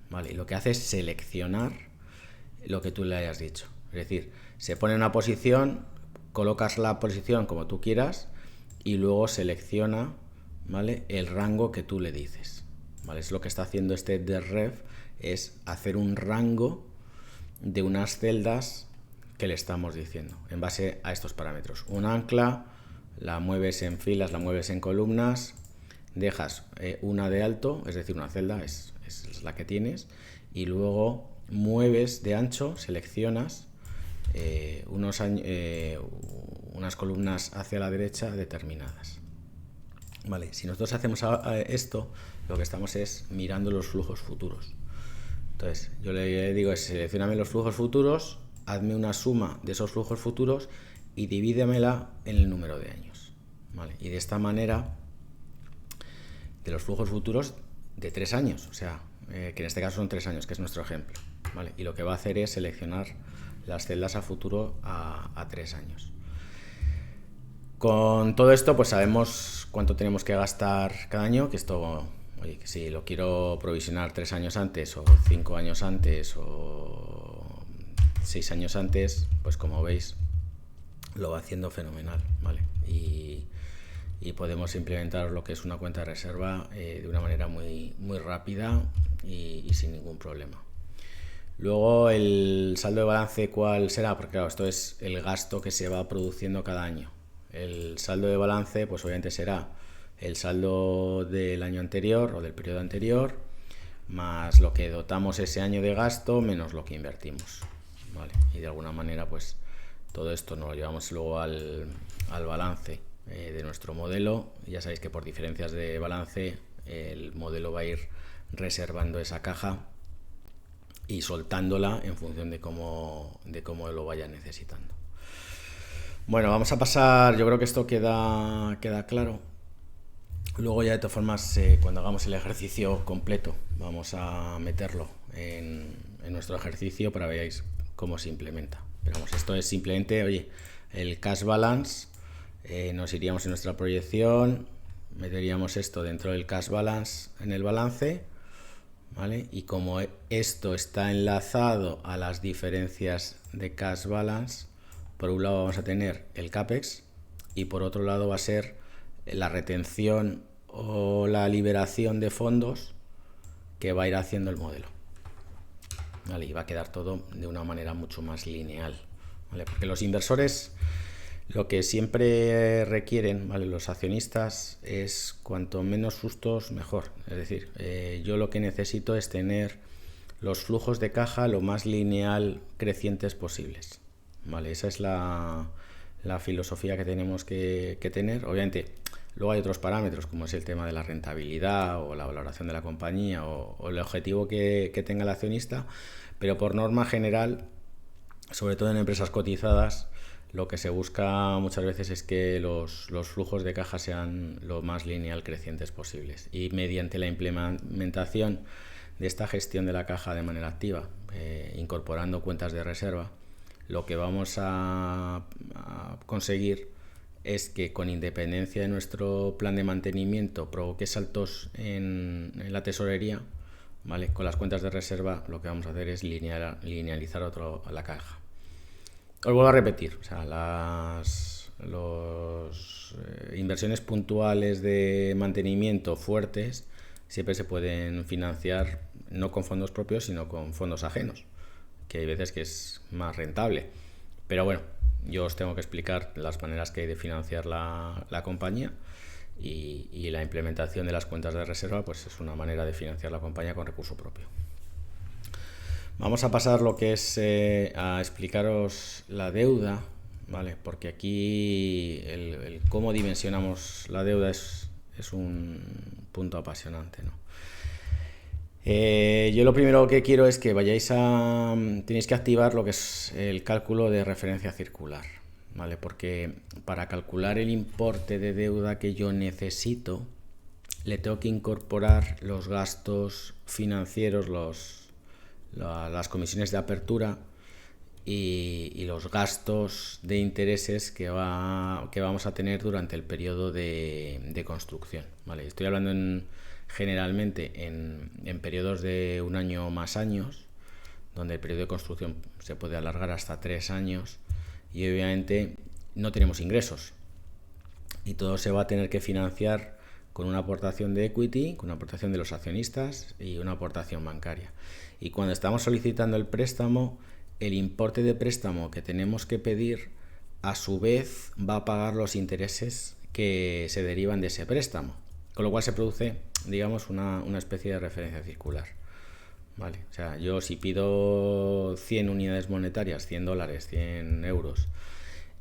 ¿vale? Y lo que hace es seleccionar lo que tú le hayas dicho. Es decir, se pone en una posición, colocas la posición como tú quieras y luego selecciona, ¿vale?, el rango que tú le dices, ¿vale? Es lo que está haciendo este DREF, es hacer un rango de unas celdas que le estamos diciendo en base a estos parámetros. Un ancla la mueves en filas, la mueves en columnas, dejas una de alto, es decir, una celda es la que tienes, y luego mueves de ancho, seleccionas unas columnas hacia la derecha determinadas. Vale, si nosotros hacemos esto, lo que estamos es mirando los flujos futuros. Entonces, yo le digo, seleccioname los flujos futuros, hazme una suma de esos flujos futuros y divídemela en el número de años, ¿vale? Y de esta manera, de los flujos futuros de 3 años, o sea, que en este caso son 3 años, que es nuestro ejemplo, ¿vale? Y lo que va a hacer es seleccionar las celdas a futuro a 3 años. Con todo esto, pues sabemos cuánto tenemos que gastar cada año, que esto, oye, que si lo quiero provisionar 3 años antes, o 5 años antes, o 6 años antes, pues como veis, lo va haciendo fenomenal, ¿vale? Y podemos implementar lo que es una cuenta de reserva de una manera muy, muy rápida y sin ningún problema. Luego, el saldo de balance, ¿cuál será? Porque claro, esto es el gasto que se va produciendo cada año. El saldo de balance, pues obviamente será el saldo del año anterior o del periodo anterior, más lo que dotamos ese año de gasto, menos lo que invertimos, ¿vale? Y de alguna manera, pues todo esto nos lo llevamos luego al balance de nuestro modelo. Ya sabéis que por diferencias de balance el modelo va a ir reservando esa caja y soltándola en función de cómo lo vaya necesitando. Bueno, vamos a pasar, yo creo que esto queda claro. Luego ya de todas formas, cuando hagamos el ejercicio completo, vamos a meterlo en nuestro ejercicio para que veáis cómo se implementa. Pero vamos, esto es simplemente, oye, el cash balance, nos iríamos en nuestra proyección, meteríamos esto dentro del cash balance en el balance, ¿vale? Y como esto está enlazado a las diferencias de cash balance, por un lado vamos a tener el CAPEX y por otro lado va a ser la retención o la liberación de fondos que va a ir haciendo el modelo, ¿vale? Y va a quedar todo de una manera mucho más lineal, ¿vale? Porque los inversores Lo que siempre requieren, ¿vale?, los accionistas es cuanto menos sustos mejor. Es decir, yo lo que necesito es tener los flujos de caja lo más lineal crecientes posibles. ¿Vale? Esa es la filosofía que tenemos que tener. Obviamente, luego hay otros parámetros como es el tema de la rentabilidad o la valoración de la compañía o el objetivo que tenga el accionista, pero por norma general, sobre todo en empresas cotizadas, lo que se busca muchas veces es que los flujos de caja sean lo más lineal crecientes posibles, y mediante la implementación de esta gestión de la caja de manera activa, incorporando cuentas de reserva, lo que vamos a conseguir es que, con independencia de nuestro plan de mantenimiento, provoque saltos en la tesorería, ¿vale? Con las cuentas de reserva lo que vamos a hacer es linealizar la caja. Os vuelvo a repetir, o sea, las inversiones puntuales de mantenimiento fuertes siempre se pueden financiar no con fondos propios, sino con fondos ajenos, que hay veces que es más rentable. Pero bueno, yo os tengo que explicar las maneras que hay de financiar la compañía, y la implementación de las cuentas de reserva pues es una manera de financiar la compañía con recurso propio. Vamos a pasar lo que es a explicaros la deuda, ¿vale? Porque aquí el cómo dimensionamos la deuda es un punto apasionante, ¿no? Yo lo primero que quiero es que tenéis que activar lo que es el cálculo de referencia circular, ¿vale? Porque para calcular el importe de deuda que yo necesito, le tengo que incorporar los gastos financieros, las comisiones de apertura y los gastos de intereses que vamos a tener durante el periodo de construcción, ¿vale? Estoy hablando generalmente en periodos de un año más años, donde el periodo de construcción se puede alargar hasta 3 años, y obviamente no tenemos ingresos y todo se va a tener que financiar con una aportación de equity, con una aportación de los accionistas y una aportación bancaria. Y cuando estamos solicitando el préstamo, el importe de préstamo que tenemos que pedir, a su vez, va a pagar los intereses que se derivan de ese préstamo. Con lo cual se produce, digamos, una especie de referencia circular, ¿vale? O sea, yo si pido 100 unidades monetarias, 100 dólares, 100 euros,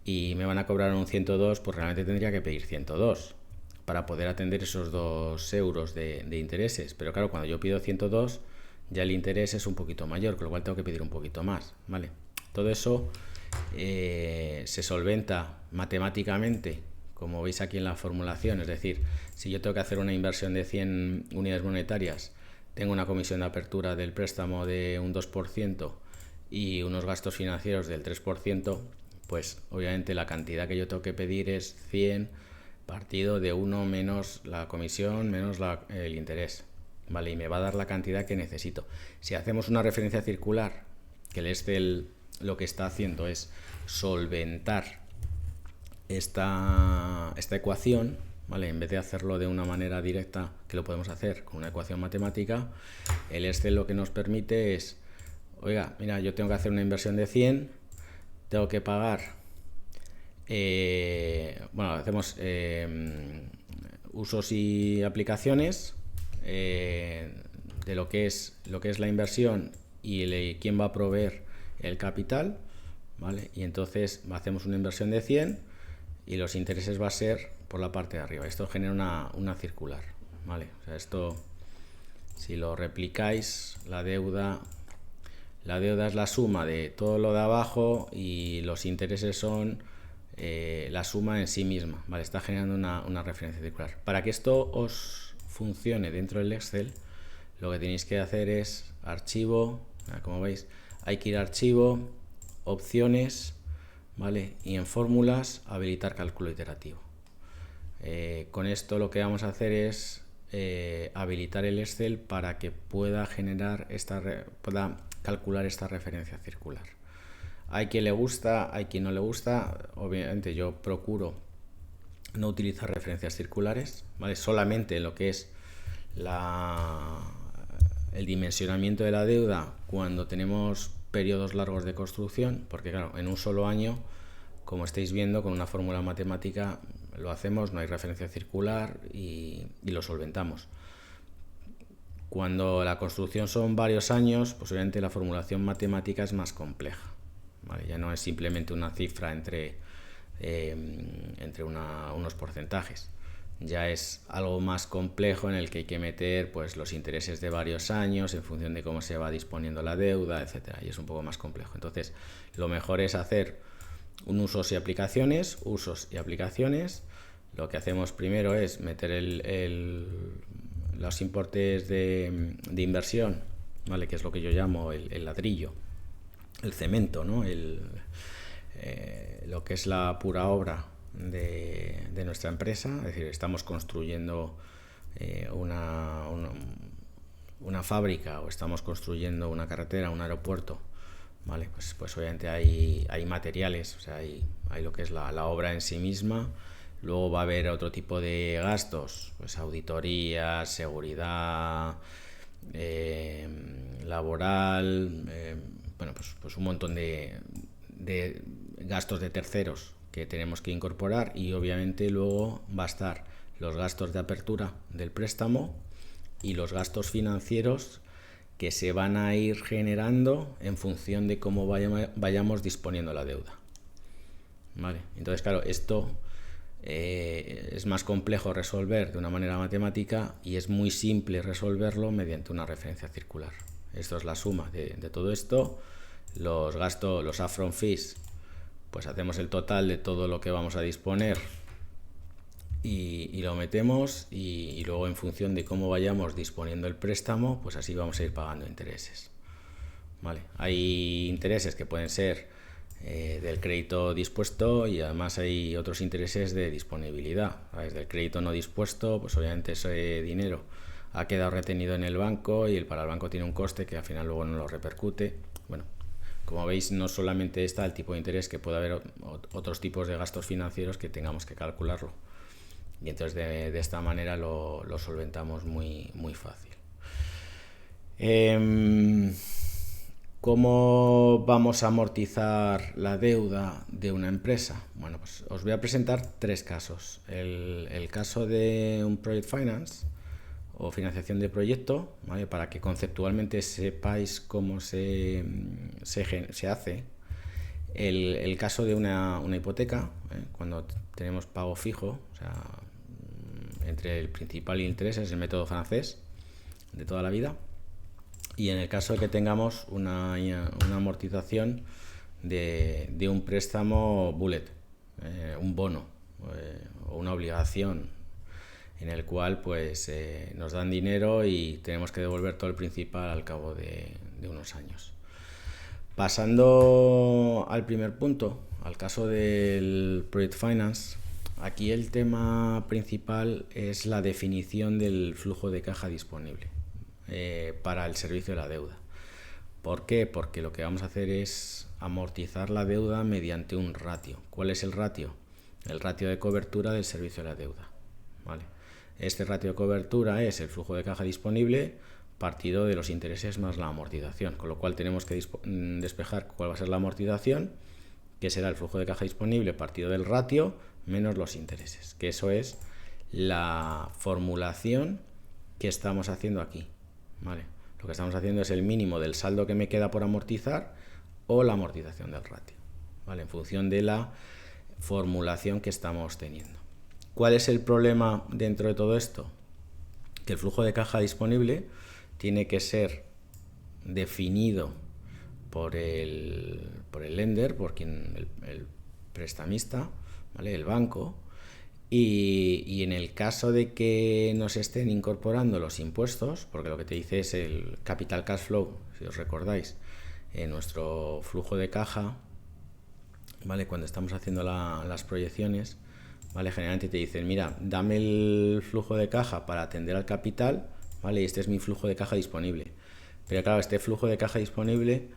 y me van a cobrar un 102, pues realmente tendría que pedir 102 para poder atender esos 2 euros de intereses. Pero claro, cuando yo pido 102, ya el interés es un poquito mayor, con lo cual tengo que pedir un poquito más, ¿vale? Todo eso se solventa matemáticamente, como veis aquí en la formulación. Es decir, si yo tengo que hacer una inversión de 100 unidades monetarias, tengo una comisión de apertura del préstamo de un 2% y unos gastos financieros del 3%, pues obviamente la cantidad que yo tengo que pedir es 100 partido de 1 menos la comisión menos el interés, ¿vale? Y me va a dar la cantidad que necesito. Si hacemos una referencia circular, que el Excel lo que está haciendo es solventar esta ecuación, ¿vale? En vez de hacerlo de una manera directa, que lo podemos hacer con una ecuación matemática, el Excel lo que nos permite es, oiga, mira, yo tengo que hacer una inversión de 100, tengo que pagar, hacemos usos y aplicaciones de lo que es la inversión y quién va a proveer el capital, ¿vale? Y entonces hacemos una inversión de 100 y los intereses va a ser por la parte de arriba. Esto genera una circular, ¿vale? O sea, esto, si lo replicáis, la deuda es la suma de todo lo de abajo y los intereses son la suma en sí misma, ¿vale? Está generando una referencia circular. Para que esto os funcione dentro del Excel, lo que tenéis que hacer es archivo, como veis, hay que ir a archivo, opciones, ¿vale? Y en fórmulas, habilitar cálculo iterativo. Con esto lo que vamos a hacer es habilitar el Excel para que pueda pueda calcular esta referencia circular. Hay quien le gusta, hay quien no le gusta. Obviamente yo procuro no utilizar referencias circulares, ¿vale? Solamente lo que es el dimensionamiento de la deuda cuando tenemos periodos largos de construcción, porque claro, en un solo año como estáis viendo, con una fórmula matemática lo hacemos, no hay referencia circular y lo solventamos. Cuando la construcción son varios años, pues obviamente la formulación matemática es más compleja, ¿vale? Ya no es simplemente una cifra entre unos porcentajes. Ya es algo más complejo en el que hay que meter pues los intereses de varios años en función de cómo se va disponiendo la deuda, etcétera, y es un poco más complejo. Entonces, lo mejor es hacer un usos y aplicaciones. Lo que hacemos primero es meter los importes de inversión, ¿vale? Que es lo que yo llamo el ladrillo, el cemento, ¿no? Lo que es la pura obra de nuestra empresa. Es decir, estamos construyendo una fábrica o estamos construyendo una carretera, un aeropuerto, ¿vale? Pues obviamente hay materiales, o sea, hay lo que es la obra en sí misma. Luego va a haber otro tipo de gastos, pues auditoría, seguridad, laboral, bueno, pues un montón de gastos de terceros que tenemos que incorporar, y obviamente luego va a estar los gastos de apertura del préstamo y los gastos financieros que se van a ir generando en función de cómo vayamos disponiendo la deuda, ¿vale? Entonces, claro, esto es más complejo resolver de una manera matemática y es muy simple resolverlo mediante una referencia circular. Esto es la suma de todo esto. Los gastos, los upfront fees, pues hacemos el total de todo lo que vamos a disponer y lo metemos, y luego en función de cómo vayamos disponiendo el préstamo, pues así vamos a ir pagando intereses, ¿vale? Hay intereses que pueden ser del crédito dispuesto, y además hay otros intereses de disponibilidad, ¿sabes? Del crédito no dispuesto, pues obviamente ese dinero ha quedado retenido en el banco y para el banco tiene un coste que al final luego no lo repercute. Bueno, como veis, no solamente está el tipo de interés, que puede haber otros tipos de gastos financieros que tengamos que calcularlo. Y entonces de esta manera lo solventamos muy, muy fácil. ¿Cómo vamos a amortizar la deuda de una empresa? Bueno, pues os voy a presentar tres casos. El caso de un Project Finance o financiación de proyecto, ¿vale? Para que conceptualmente sepáis cómo se hace. El caso de una hipoteca, cuando tenemos pago fijo, o sea, entre el principal y el interés, es el método francés de toda la vida. Y en el caso de que tengamos una amortización de un préstamo bullet, un bono o una obligación, en el cual pues nos dan dinero y tenemos que devolver todo el principal al cabo de unos años. Pasando al primer punto, al caso del Project Finance, aquí el tema principal es la definición del flujo de caja disponible para el servicio de la deuda. ¿Por qué? Porque lo que vamos a hacer es amortizar la deuda mediante un ratio. ¿Cuál es el ratio? El ratio de cobertura del servicio de la deuda, ¿vale? Este ratio de cobertura es el flujo de caja disponible partido de los intereses más la amortización, con lo cual tenemos que despejar cuál va a ser la amortización, que será el flujo de caja disponible partido del ratio menos los intereses, que eso es la formulación que estamos haciendo aquí, ¿vale? Lo que estamos haciendo es el mínimo del saldo que me queda por amortizar o la amortización del ratio, ¿vale? En función de la formulación que estamos teniendo. ¿Cuál es el problema dentro de todo esto? Que el flujo de caja disponible tiene que ser definido por el lender, por quien el prestamista, ¿vale? El banco. Y en el caso de que nos estén incorporando los impuestos, porque lo que te dice es el capital cash flow, si os recordáis, en nuestro flujo de caja, ¿vale? Cuando estamos haciendo las proyecciones, ¿vale? Generalmente te dicen, mira, dame el flujo de caja para atender al capital, ¿vale? Y este es mi flujo de caja disponible. Pero claro, este flujo de caja disponible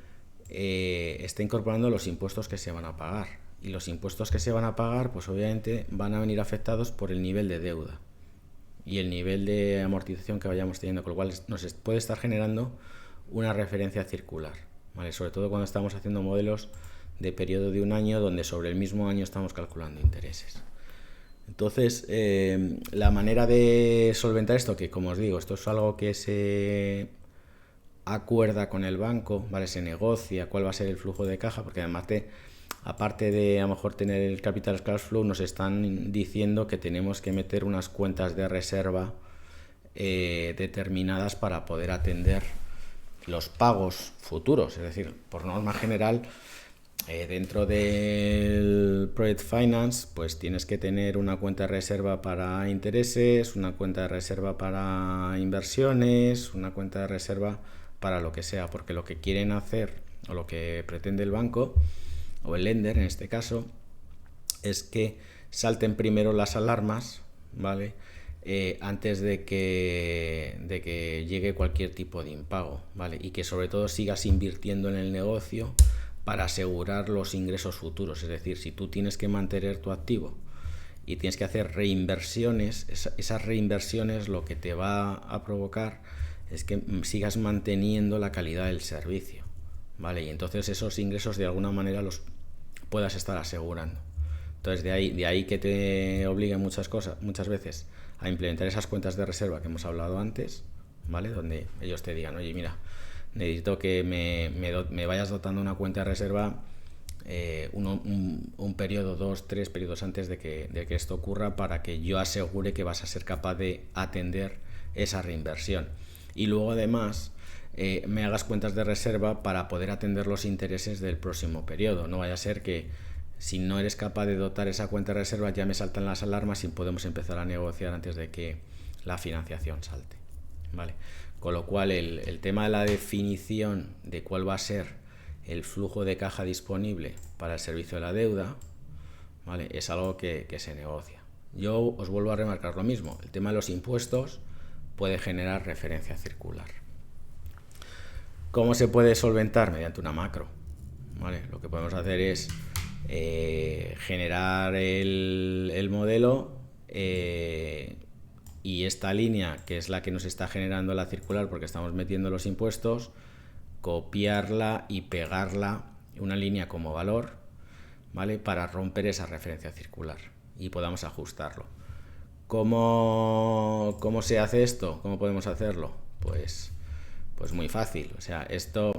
está incorporando los impuestos que se van a pagar. Y los impuestos que se van a pagar, pues obviamente van a venir afectados por el nivel de deuda y el nivel de amortización que vayamos teniendo, con lo cual nos puede estar generando una referencia circular, ¿vale? Sobre todo cuando estamos haciendo modelos de periodo de un año donde sobre el mismo año estamos calculando intereses. Entonces, la manera de solventar esto, que como os digo, esto es algo que se acuerda con el banco, ¿vale? Se negocia cuál va a ser el flujo de caja, porque además aparte de a lo mejor tener el capital cash flow, nos están diciendo que tenemos que meter unas cuentas de reserva determinadas para poder atender los pagos futuros. Es decir, por norma general, dentro del Project Finance, pues tienes que tener una cuenta de reserva para intereses, una cuenta de reserva para inversiones, una cuenta de reserva para lo que sea, porque lo que quieren hacer o lo que pretende el banco o el lender en este caso es que salten primero las alarmas, ¿vale? Antes de que llegue cualquier tipo de impago, ¿vale? Y que sobre todo sigas invirtiendo en el negocio para asegurar los ingresos futuros. Es decir, si tú tienes que mantener tu activo y tienes que hacer reinversiones, esas reinversiones lo que te va a provocar es que sigas manteniendo la calidad del servicio, ¿vale? Y entonces esos ingresos de alguna manera los puedas estar asegurando. Entonces de ahí que te obliguen muchas veces a implementar esas cuentas de reserva que hemos hablado antes, ¿vale? Donde ellos te digan, oye, mira, necesito que me vayas dotando una cuenta de reserva un periodo, 2, 3 periodos antes de que esto ocurra, para que yo asegure que vas a ser capaz de atender esa reinversión. Y luego además me hagas cuentas de reserva para poder atender los intereses del próximo periodo. No vaya a ser que si no eres capaz de dotar esa cuenta de reserva ya me saltan las alarmas y podemos empezar a negociar antes de que la financiación salte, ¿vale? Con lo cual el tema de la definición de cuál va a ser el flujo de caja disponible para el servicio de la deuda, ¿vale? Es algo que se negocia. Yo os vuelvo a remarcar lo mismo, el tema de los impuestos puede generar referencia circular. ¿Cómo se puede solventar? Mediante una macro, ¿vale? Lo que podemos hacer es generar el modelo y esta línea, que es la que nos está generando la circular porque estamos metiendo los impuestos, copiarla y pegarla una línea como valor, ¿vale? Para romper esa referencia circular y podamos ajustarlo. ¿Cómo se hace esto? ¿Cómo podemos hacerlo? Pues muy fácil. O sea, esto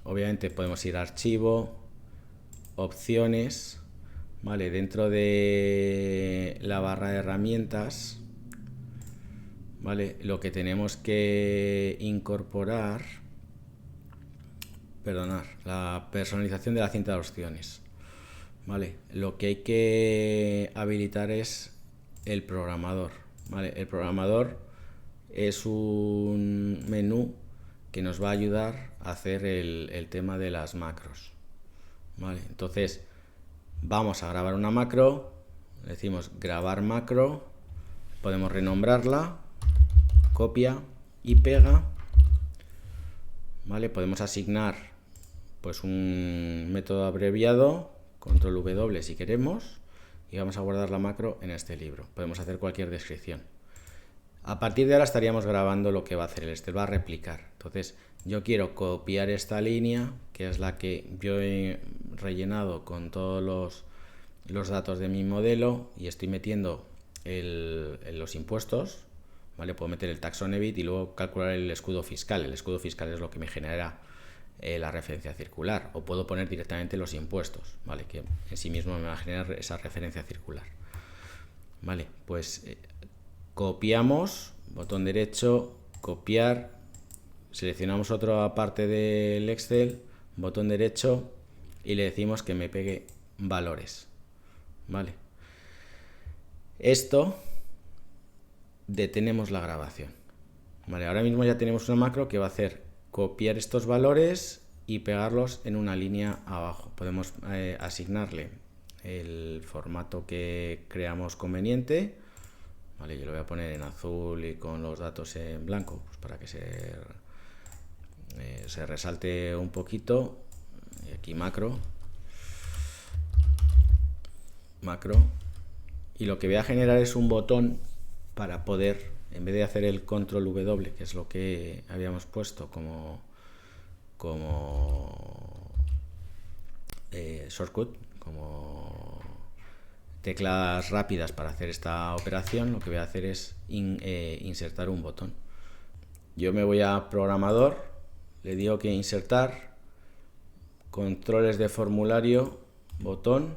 obviamente podemos ir a archivo, opciones, ¿vale? Dentro de la barra de herramientas, ¿vale? Lo que tenemos que incorporar, la personalización de la cinta de opciones, ¿vale? Lo que hay que habilitar es el programador, ¿vale? El programador es un menú que nos va a ayudar a hacer el tema de las macros, ¿vale? Entonces vamos a grabar una macro, decimos grabar macro, podemos renombrarla, copia y pega, ¿vale? Podemos asignar pues un método abreviado, control W si queremos, y vamos a guardar la macro en este libro. Podemos hacer cualquier descripción. A partir de ahora estaríamos grabando lo que va a hacer va a replicar. Entonces yo quiero copiar esta línea, que es la que yo he rellenado con todos los datos de mi modelo, y estoy metiendo los impuestos, ¿vale? Puedo meter el tax on EBIT y luego calcular el escudo fiscal. El escudo fiscal es lo que me genera la referencia circular, o puedo poner directamente los impuestos, ¿vale? Que en sí mismo me va a generar esa referencia circular, ¿vale? Pues copiamos, botón derecho, copiar, seleccionamos otra parte del Excel, botón derecho, y le decimos que me pegue valores, ¿vale? Esto, detenemos la grabación, ¿vale? Ahora mismo ya tenemos una macro que va a hacer copiar estos valores y pegarlos en una línea abajo. Podemos asignarle el formato que creamos conveniente, ¿vale? Yo lo voy a poner en azul y con los datos en blanco, pues para que se resalte un poquito. Y aquí macro, y lo que voy a generar es un botón para poder, en vez de hacer el control W, que es lo que habíamos puesto como shortcut, como teclas rápidas para hacer esta operación, lo que voy a hacer es insertar un botón. Yo me voy a programador, le digo que insertar, controles de formulario, botón,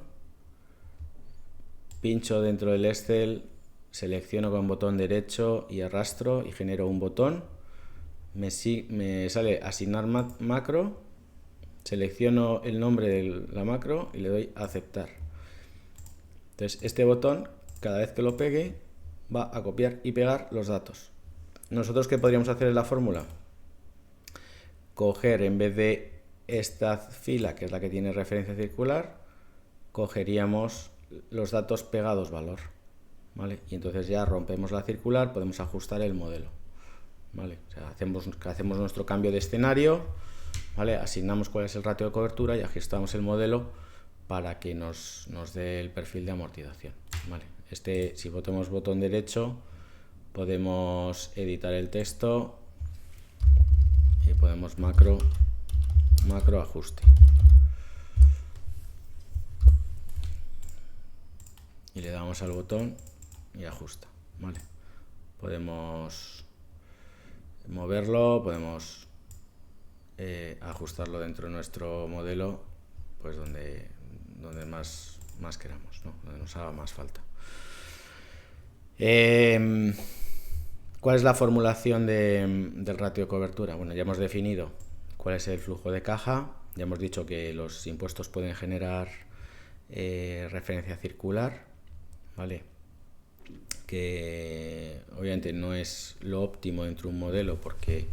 pincho dentro del Excel, selecciono con botón derecho y arrastro y genero un botón. Me sale asignar macro, selecciono el nombre de la macro y le doy a aceptar. Entonces este botón, cada vez que lo pegue, va a copiar y pegar los datos. ¿Nosotros qué podríamos hacer en la fórmula? Coger, en vez de esta fila, que es la que tiene referencia circular, cogeríamos los datos pegados valor, ¿vale? Y entonces ya rompemos la circular, podemos ajustar el modelo, ¿vale? O sea, hacemos nuestro cambio de escenario, ¿vale? Asignamos cuál es el ratio de cobertura y ajustamos el modelo para que nos dé el perfil de amortización, ¿vale? Si botamos botón derecho, podemos editar el texto y podemos macro ajuste. Y le damos al botón y ajusta, ¿vale? Podemos moverlo, podemos ajustarlo dentro de nuestro modelo, pues donde más queramos, ¿no? Donde nos haga más falta. ¿Cuál es la formulación del ratio de cobertura? Bueno, ya hemos definido cuál es el flujo de caja, ya hemos dicho que los impuestos pueden generar referencia circular, ¿vale? Que obviamente no es lo óptimo dentro de un modelo porque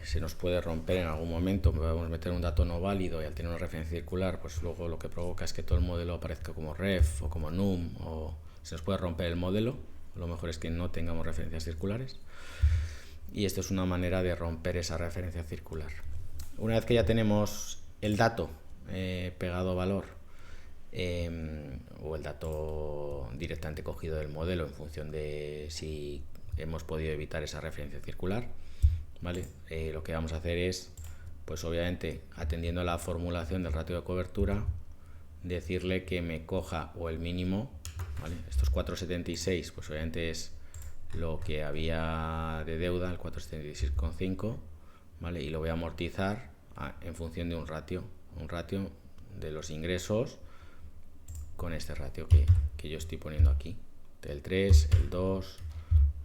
se nos puede romper en algún momento, podemos meter un dato no válido y al tener una referencia circular, pues luego lo que provoca es que todo el modelo aparezca como ref o como num, o se nos puede romper el modelo. Lo mejor es que no tengamos referencias circulares y esto es una manera de romper esa referencia circular. Una vez que ya tenemos el dato pegado a valor o el dato directamente cogido del modelo en función de si hemos podido evitar esa referencia circular, ¿vale? Lo que vamos a hacer es, pues obviamente atendiendo a la formulación del ratio de cobertura, decirle que me coja o el mínimo, ¿vale? Estos 4,76 pues obviamente es lo que había de deuda, el 476,5, ¿vale? Y lo voy a amortizar en función de un ratio de los ingresos con este ratio que yo estoy poniendo aquí, el 3, el 2,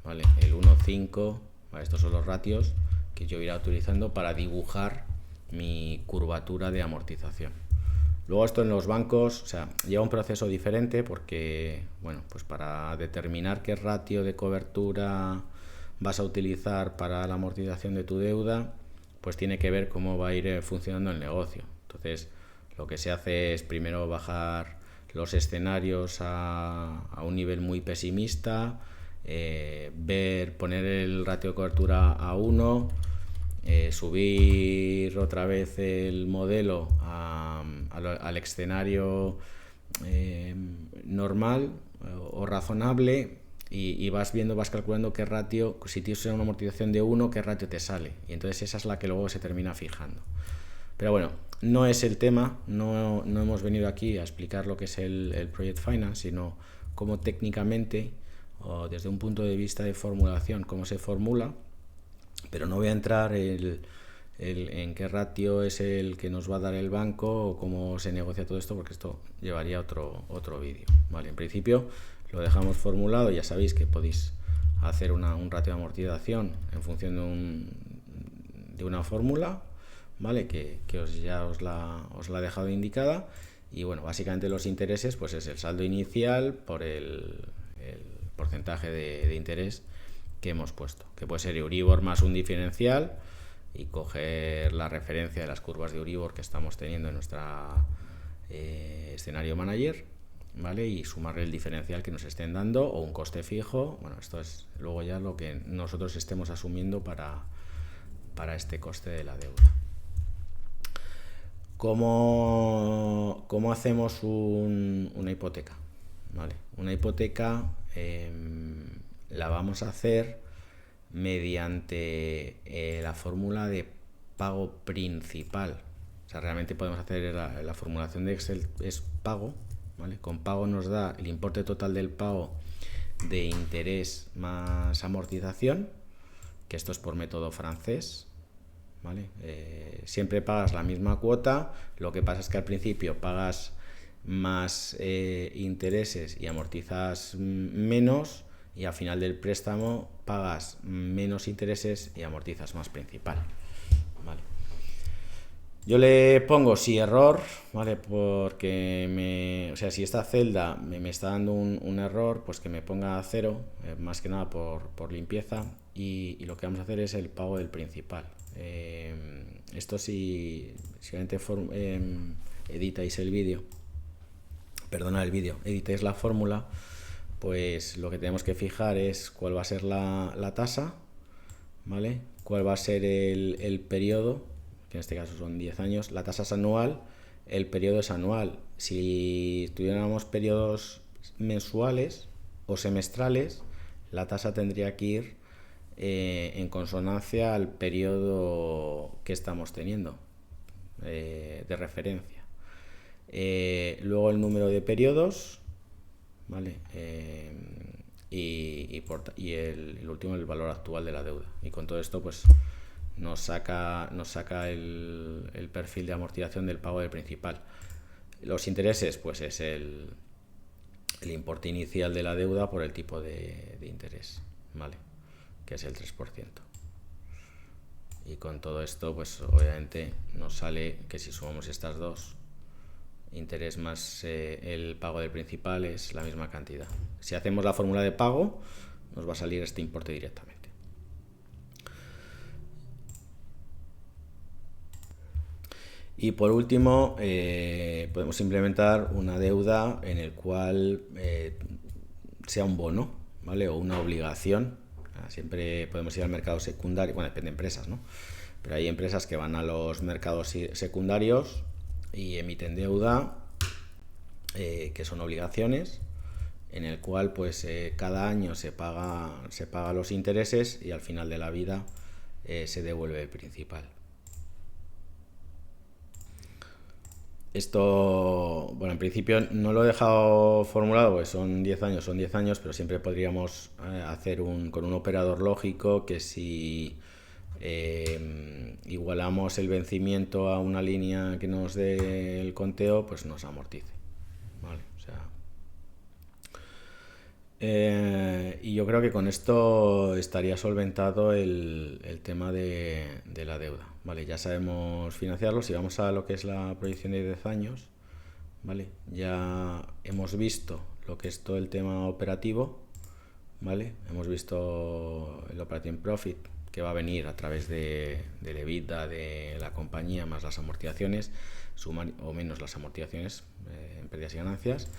¿vale? El 1,5, ¿vale? Estos son los ratios que yo iré utilizando para dibujar mi curvatura de amortización. Luego esto en los bancos, o sea, lleva un proceso diferente porque, bueno, pues para determinar qué ratio de cobertura vas a utilizar para la amortización de tu deuda, pues tiene que ver cómo va a ir funcionando el negocio. Entonces, lo que se hace es primero bajar los escenarios a un nivel muy pesimista, poner el ratio de cobertura a 1, subir otra vez el modelo al escenario normal o razonable y vas calculando qué ratio, si tienes una amortización de 1, qué ratio te sale, y entonces esa es la que luego se termina fijando. Pero bueno, no es el tema, no hemos venido aquí a explicar lo que es el Project Finance, sino cómo técnicamente o desde un punto de vista de formulación, cómo se formula, pero no voy a entrar en qué ratio es el que nos va a dar el banco o cómo se negocia todo esto, porque esto llevaría otro vídeo, ¿vale? En principio lo dejamos formulado, ya sabéis que podéis hacer un ratio de amortización en función de una fórmula, ¿vale? Que ya os la he dejado indicada. Y bueno, básicamente los intereses pues es el saldo inicial por el porcentaje de interés que hemos puesto, que puede ser Euribor más un diferencial, y coger la referencia de las curvas de Euribor que estamos teniendo en nuestra escenario manager, ¿vale? Y sumarle el diferencial que nos estén dando o un coste fijo. Bueno, esto es luego ya lo que nosotros estemos asumiendo para este coste de la deuda. ¿Cómo hacemos una hipoteca? ¿Vale? Una hipoteca la vamos a hacer mediante la fórmula de pago principal. O sea, realmente podemos hacer la formulación de Excel es pago, ¿vale? Con pago nos da el importe total del pago de interés más amortización, que esto es por método francés, ¿vale? Siempre pagas la misma cuota, lo que pasa es que al principio pagas más intereses y amortizas menos, y al final del préstamo pagas menos intereses y amortizas más principal, ¿vale? Yo le pongo si error, ¿vale? Porque o sea, si esta celda me está dando un error, pues que me ponga 0, más que nada por limpieza, y lo que vamos a hacer es el pago del principal. Esto si editáis el vídeo, editáis la fórmula, pues lo que tenemos que fijar es cuál va a ser la tasa, ¿vale? Cuál va a ser el periodo, que en este caso son 10 años, la tasa es anual, el periodo es anual. Si tuviéramos periodos mensuales o semestrales, la tasa tendría que ir en consonancia al periodo que estamos teniendo de referencia. Luego el número de periodos, ¿vale? Y el último, el valor actual de la deuda. Y con todo esto, pues nos saca el perfil de amortización del pago del principal. Los intereses, pues es el importe inicial de la deuda por el tipo de interés, ¿vale? Que es el 3%. Y con todo esto, pues obviamente nos sale que si sumamos estas dos, interés más el pago del principal, es la misma cantidad. Si hacemos la fórmula de pago, nos va a salir este importe directamente. Y por último, podemos implementar una deuda en el cual sea un bono, ¿vale? O una obligación. Siempre podemos ir al mercado secundario, bueno, depende de empresas, ¿no? Pero hay empresas que van a los mercados secundarios y emiten deuda, que son obligaciones, en el cual pues cada año se paga los intereses y al final de la vida se devuelve el principal. Esto, bueno, en principio no lo he dejado formulado, pues son 10 años, pero siempre podríamos hacer con un operador lógico que si igualamos el vencimiento a una línea que nos dé el conteo, pues nos amortice, ¿vale? O sea, y yo creo que con esto estaría solventado el tema de la deuda, ¿vale? Ya sabemos financiarlo. Si vamos a lo que es la proyección de 10 años, ¿vale? Ya hemos visto lo que es todo el tema operativo, ¿vale? Hemos visto el operating profit, que va a venir a través del EBITDA de la compañía más las amortizaciones, sumar o menos las amortizaciones en pérdidas y ganancias.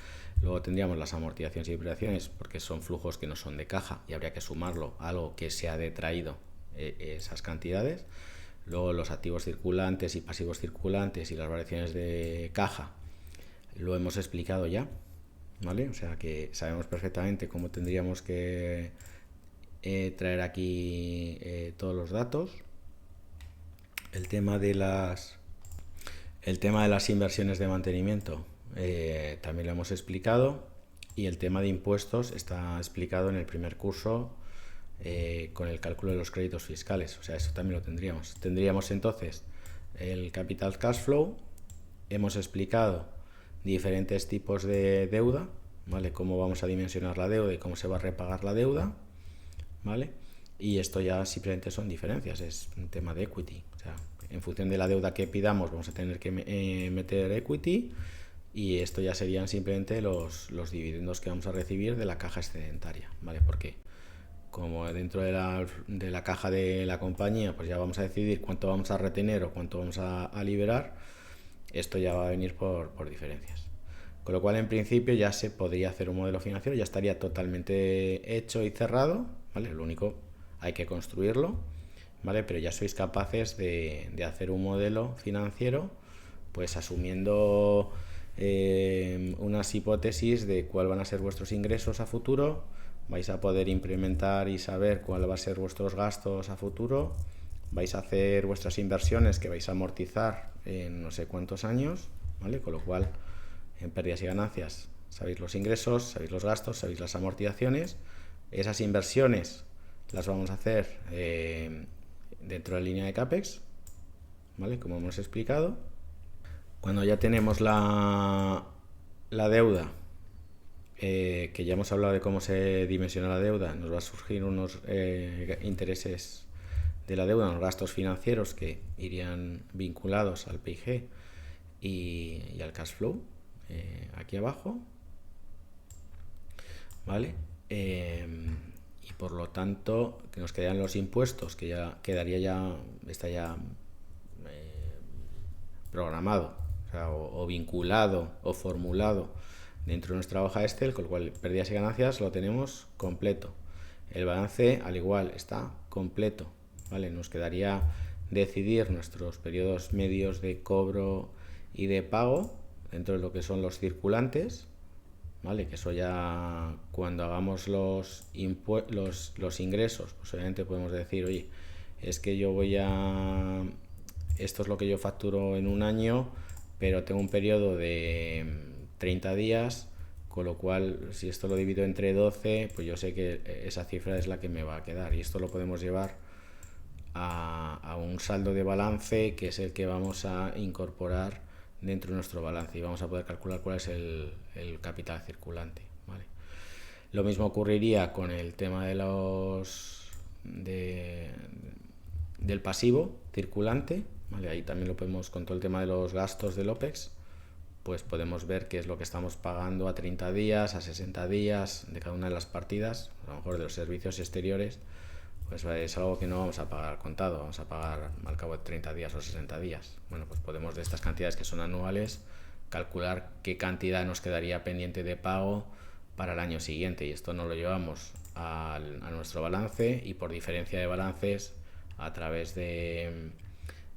Luego tendríamos las amortizaciones y depreciaciones, porque son flujos que no son de caja y habría que sumarlo a algo que se ha detraído esas cantidades. Luego los activos circulantes y pasivos circulantes y las variaciones de caja lo hemos explicado ya, ¿vale? O sea que sabemos perfectamente cómo tendríamos que traer aquí todos los datos. El tema de las inversiones de mantenimiento también lo hemos explicado, y el tema de impuestos está explicado en el primer curso con el cálculo de los créditos fiscales. O sea, eso también lo tendríamos. Tendríamos entonces el capital cash flow. Hemos explicado diferentes tipos de deuda, ¿vale? Cómo vamos a dimensionar la deuda y cómo se va a repagar la deuda, ¿vale? Y esto ya simplemente son diferencias, es un tema de equity. O sea, en función de la deuda que pidamos vamos a tener que meter equity, y esto ya serían simplemente los dividendos que vamos a recibir de la caja excedentaria, ¿vale? Porque como dentro de la caja de la compañía pues ya vamos a decidir cuánto vamos a retener o cuánto vamos a liberar, esto ya va a venir por diferencias. Con lo cual, en principio, ya se podría hacer un modelo financiero, ya estaría totalmente hecho y cerrado, ¿vale? Lo único, hay que construirlo, ¿vale? Pero ya sois capaces de hacer un modelo financiero, pues asumiendo unas hipótesis de cuál van a ser vuestros ingresos a futuro. Vais a poder implementar y saber cuál va a ser vuestros gastos a futuro, vais a hacer vuestras inversiones que vais a amortizar en no sé cuántos años, ¿vale? Con lo cual, en pérdidas y ganancias, sabéis los ingresos, sabéis los gastos, sabéis las amortizaciones. Esas inversiones las vamos a hacer dentro de la línea de CAPEX, ¿vale? Como hemos explicado. Cuando ya tenemos la deuda, que ya hemos hablado de cómo se dimensiona la deuda, nos va a surgir unos intereses de la deuda, unos gastos financieros que irían vinculados al PIG y al cash flow, aquí abajo, ¿vale? Y por lo tanto, que nos quedan los impuestos, que ya quedaría está ya programado, o sea, o vinculado o formulado dentro de nuestra hoja Excel, con lo cual pérdidas y ganancias lo tenemos completo. El balance, al igual, está completo, ¿vale? Nos quedaría decidir nuestros periodos medios de cobro y de pago dentro de lo que son los circulantes, ¿vale? Que eso ya cuando hagamos los ingresos, pues obviamente podemos decir, oye, es que yo esto es lo que yo facturo en un año, pero tengo un periodo de 30 días, con lo cual si esto lo divido entre 12, pues yo sé que esa cifra es la que me va a quedar, y esto lo podemos llevar a un saldo de balance, que es el que vamos a incorporar dentro de nuestro balance, y vamos a poder calcular cuál es el capital circulante, ¿vale? Lo mismo ocurriría con el tema de del pasivo circulante, ¿vale? Ahí también lo podemos, con todo el tema de los gastos del OPEX, pues podemos ver qué es lo que estamos pagando a 30 días, a 60 días de cada una de las partidas. A lo mejor de los servicios exteriores, pues es algo que no vamos a pagar contado, vamos a pagar al cabo de 30 días o 60 días. Bueno, pues podemos, de estas cantidades que son anuales, calcular qué cantidad nos quedaría pendiente de pago para el año siguiente, y esto nos lo llevamos a nuestro balance, y por diferencia de balances, a través de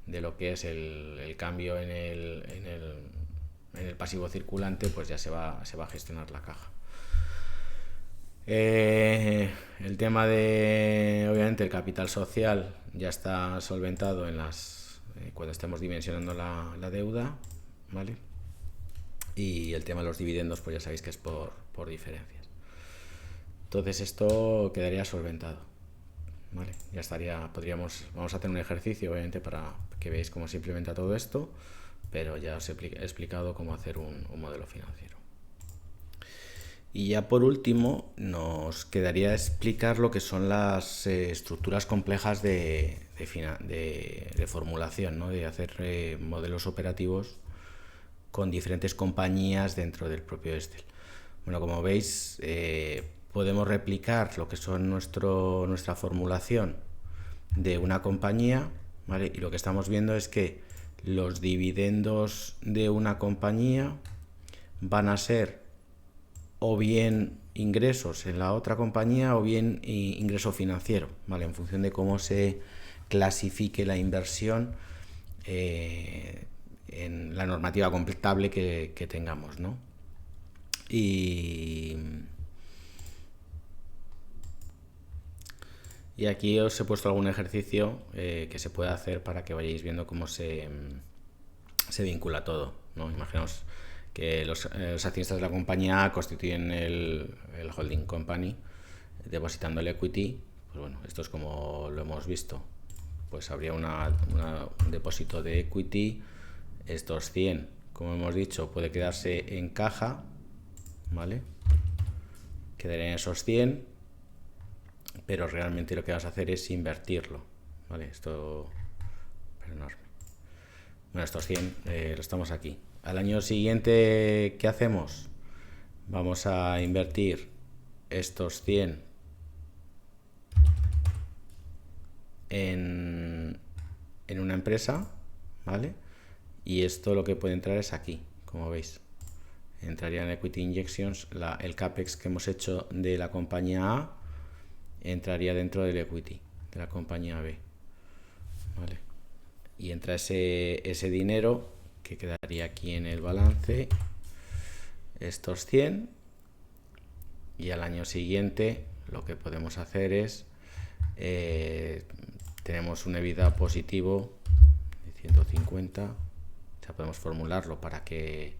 lo que es el cambio en el pasivo circulante, pues ya se va a gestionar la caja. El tema de, obviamente, el capital social ya está solventado cuando estemos dimensionando la deuda, ¿vale? Y el tema de los dividendos, pues ya sabéis que es por diferencias. Entonces esto quedaría solventado, ¿vale? Ya estaría, vamos a hacer un ejercicio, obviamente, para que veáis cómo se implementa todo esto, pero ya os he explicado cómo hacer un modelo financiero. Y ya por último nos quedaría explicar lo que son las estructuras complejas de formulación, ¿no? De hacer modelos operativos con diferentes compañías dentro del propio Excel. Bueno, como veis, podemos replicar lo que son nuestra formulación de una compañía, ¿vale? Y lo que estamos viendo es que los dividendos de una compañía van a ser o bien ingresos en la otra compañía o bien ingreso financiero, ¿vale? En función de cómo se clasifique la inversión en la normativa contable que tengamos, ¿no? Y aquí os he puesto algún ejercicio que se puede hacer para que vayáis viendo cómo se vincula todo, ¿no? Imaginaos que los accionistas de la compañía A constituyen el holding company, depositando el equity. Pues bueno, esto es como lo hemos visto, pues habría un depósito de equity. Estos 100, como hemos dicho, puede quedarse en caja, ¿vale? Quedarían esos 100, pero realmente lo que vas a hacer es invertirlo, ¿vale? Esto, perdonadme. Bueno, estos 100 lo estamos aquí. Al año siguiente, ¿qué hacemos? Vamos a invertir estos 100 en una empresa, ¿vale? Y esto lo que puede entrar es aquí, como veis. Entraría en Equity Injections, el CAPEX que hemos hecho de la compañía A entraría dentro del equity de la compañía B, ¿vale? Y entra ese dinero que quedaría aquí en el balance, estos 100, y al año siguiente lo que podemos hacer es tenemos un EBITDA positivo de 150, o sea, podemos formularlo para que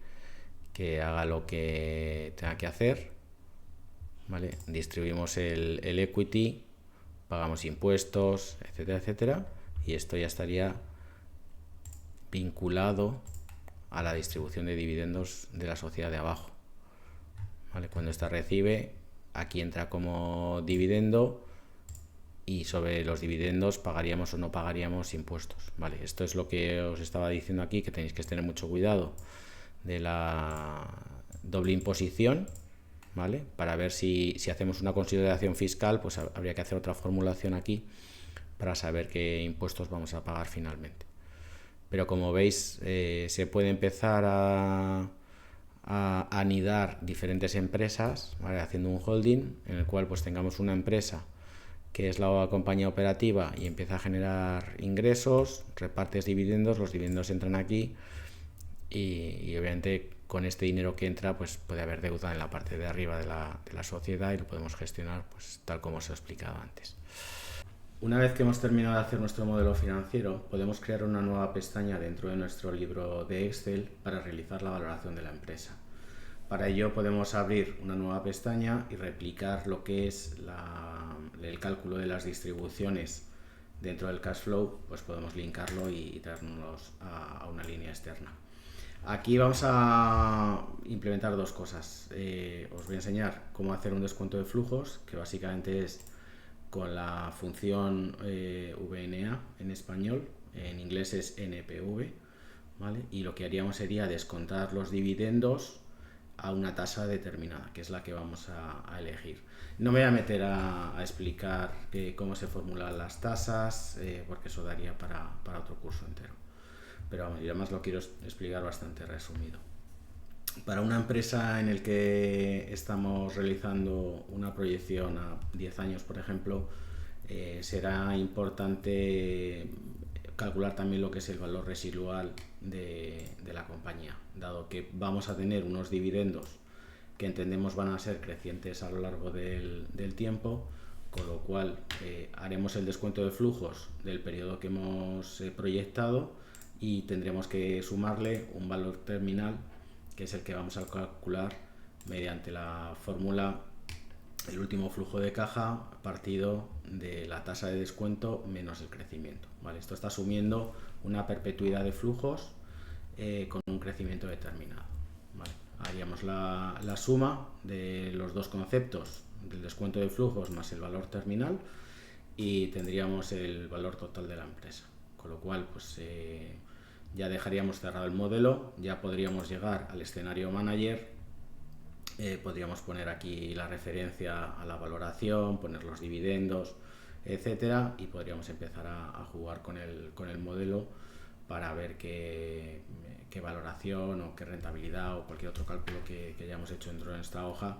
haga lo que tenga que hacer, ¿vale? Distribuimos el equity, pagamos impuestos, etcétera, etcétera, y esto ya estaría vinculado a la distribución de dividendos de la sociedad de abajo, ¿vale? Cuando esta recibe, aquí entra como dividendo y sobre los dividendos pagaríamos o no pagaríamos impuestos, ¿vale? Esto es lo que os estaba diciendo aquí, que tenéis que tener mucho cuidado de la doble imposición, ¿vale? Para ver si hacemos una consideración fiscal, pues habría que hacer otra formulación aquí para saber qué impuestos vamos a pagar finalmente. Pero como veis, se puede empezar a anidar diferentes empresas, ¿vale? Haciendo un holding en el cual pues tengamos una empresa que es la compañía operativa y empieza a generar ingresos, repartes dividendos, los dividendos entran aquí y obviamente con este dinero que entra pues puede haber deuda en la parte de arriba de la sociedad y lo podemos gestionar pues tal como os he explicado antes. Una vez que hemos terminado de hacer nuestro modelo financiero, podemos crear una nueva pestaña dentro de nuestro libro de Excel para realizar la valoración de la empresa. Para ello podemos abrir una nueva pestaña y replicar lo que es el cálculo de las distribuciones dentro del cash flow, pues podemos linkarlo y traernos a una línea externa. Aquí vamos a implementar dos cosas. Os voy a enseñar cómo hacer un descuento de flujos, que básicamente es con la función VNA en español, en inglés es NPV, ¿vale? Y lo que haríamos sería descontar los dividendos a una tasa determinada, que es la que vamos a elegir. No me voy a meter a explicar cómo se formulan las tasas, porque eso daría para otro curso entero. Pero vamos, y además lo quiero explicar bastante resumido. Para una empresa en el que estamos realizando una proyección a 10 años, por ejemplo, será importante calcular también lo que es el valor residual de la compañía, dado que vamos a tener unos dividendos que entendemos van a ser crecientes a lo largo del tiempo, con lo cual haremos el descuento de flujos del periodo que hemos proyectado y tendremos que sumarle un valor terminal, que es el que vamos a calcular mediante la fórmula el último flujo de caja partido de la tasa de descuento menos el crecimiento, ¿vale? Esto está asumiendo una perpetuidad de flujos con un crecimiento determinado, ¿vale? Haríamos la suma de los dos conceptos, del descuento de flujos más el valor terminal, y tendríamos el valor total de la empresa, con lo cual pues ya dejaríamos cerrado el modelo, ya podríamos llegar al escenario manager. Podríamos poner aquí la referencia a la valoración, poner los dividendos, etcétera, y podríamos empezar a jugar con el modelo para ver qué valoración o qué rentabilidad o cualquier otro cálculo que hayamos hecho dentro de esta hoja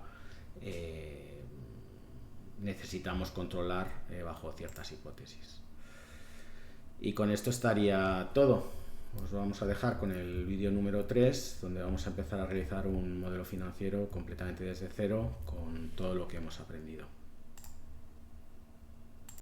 necesitamos controlar bajo ciertas hipótesis. Y con esto estaría todo. Os vamos a dejar con el vídeo número 3, donde vamos a empezar a realizar un modelo financiero completamente desde cero con todo lo que hemos aprendido.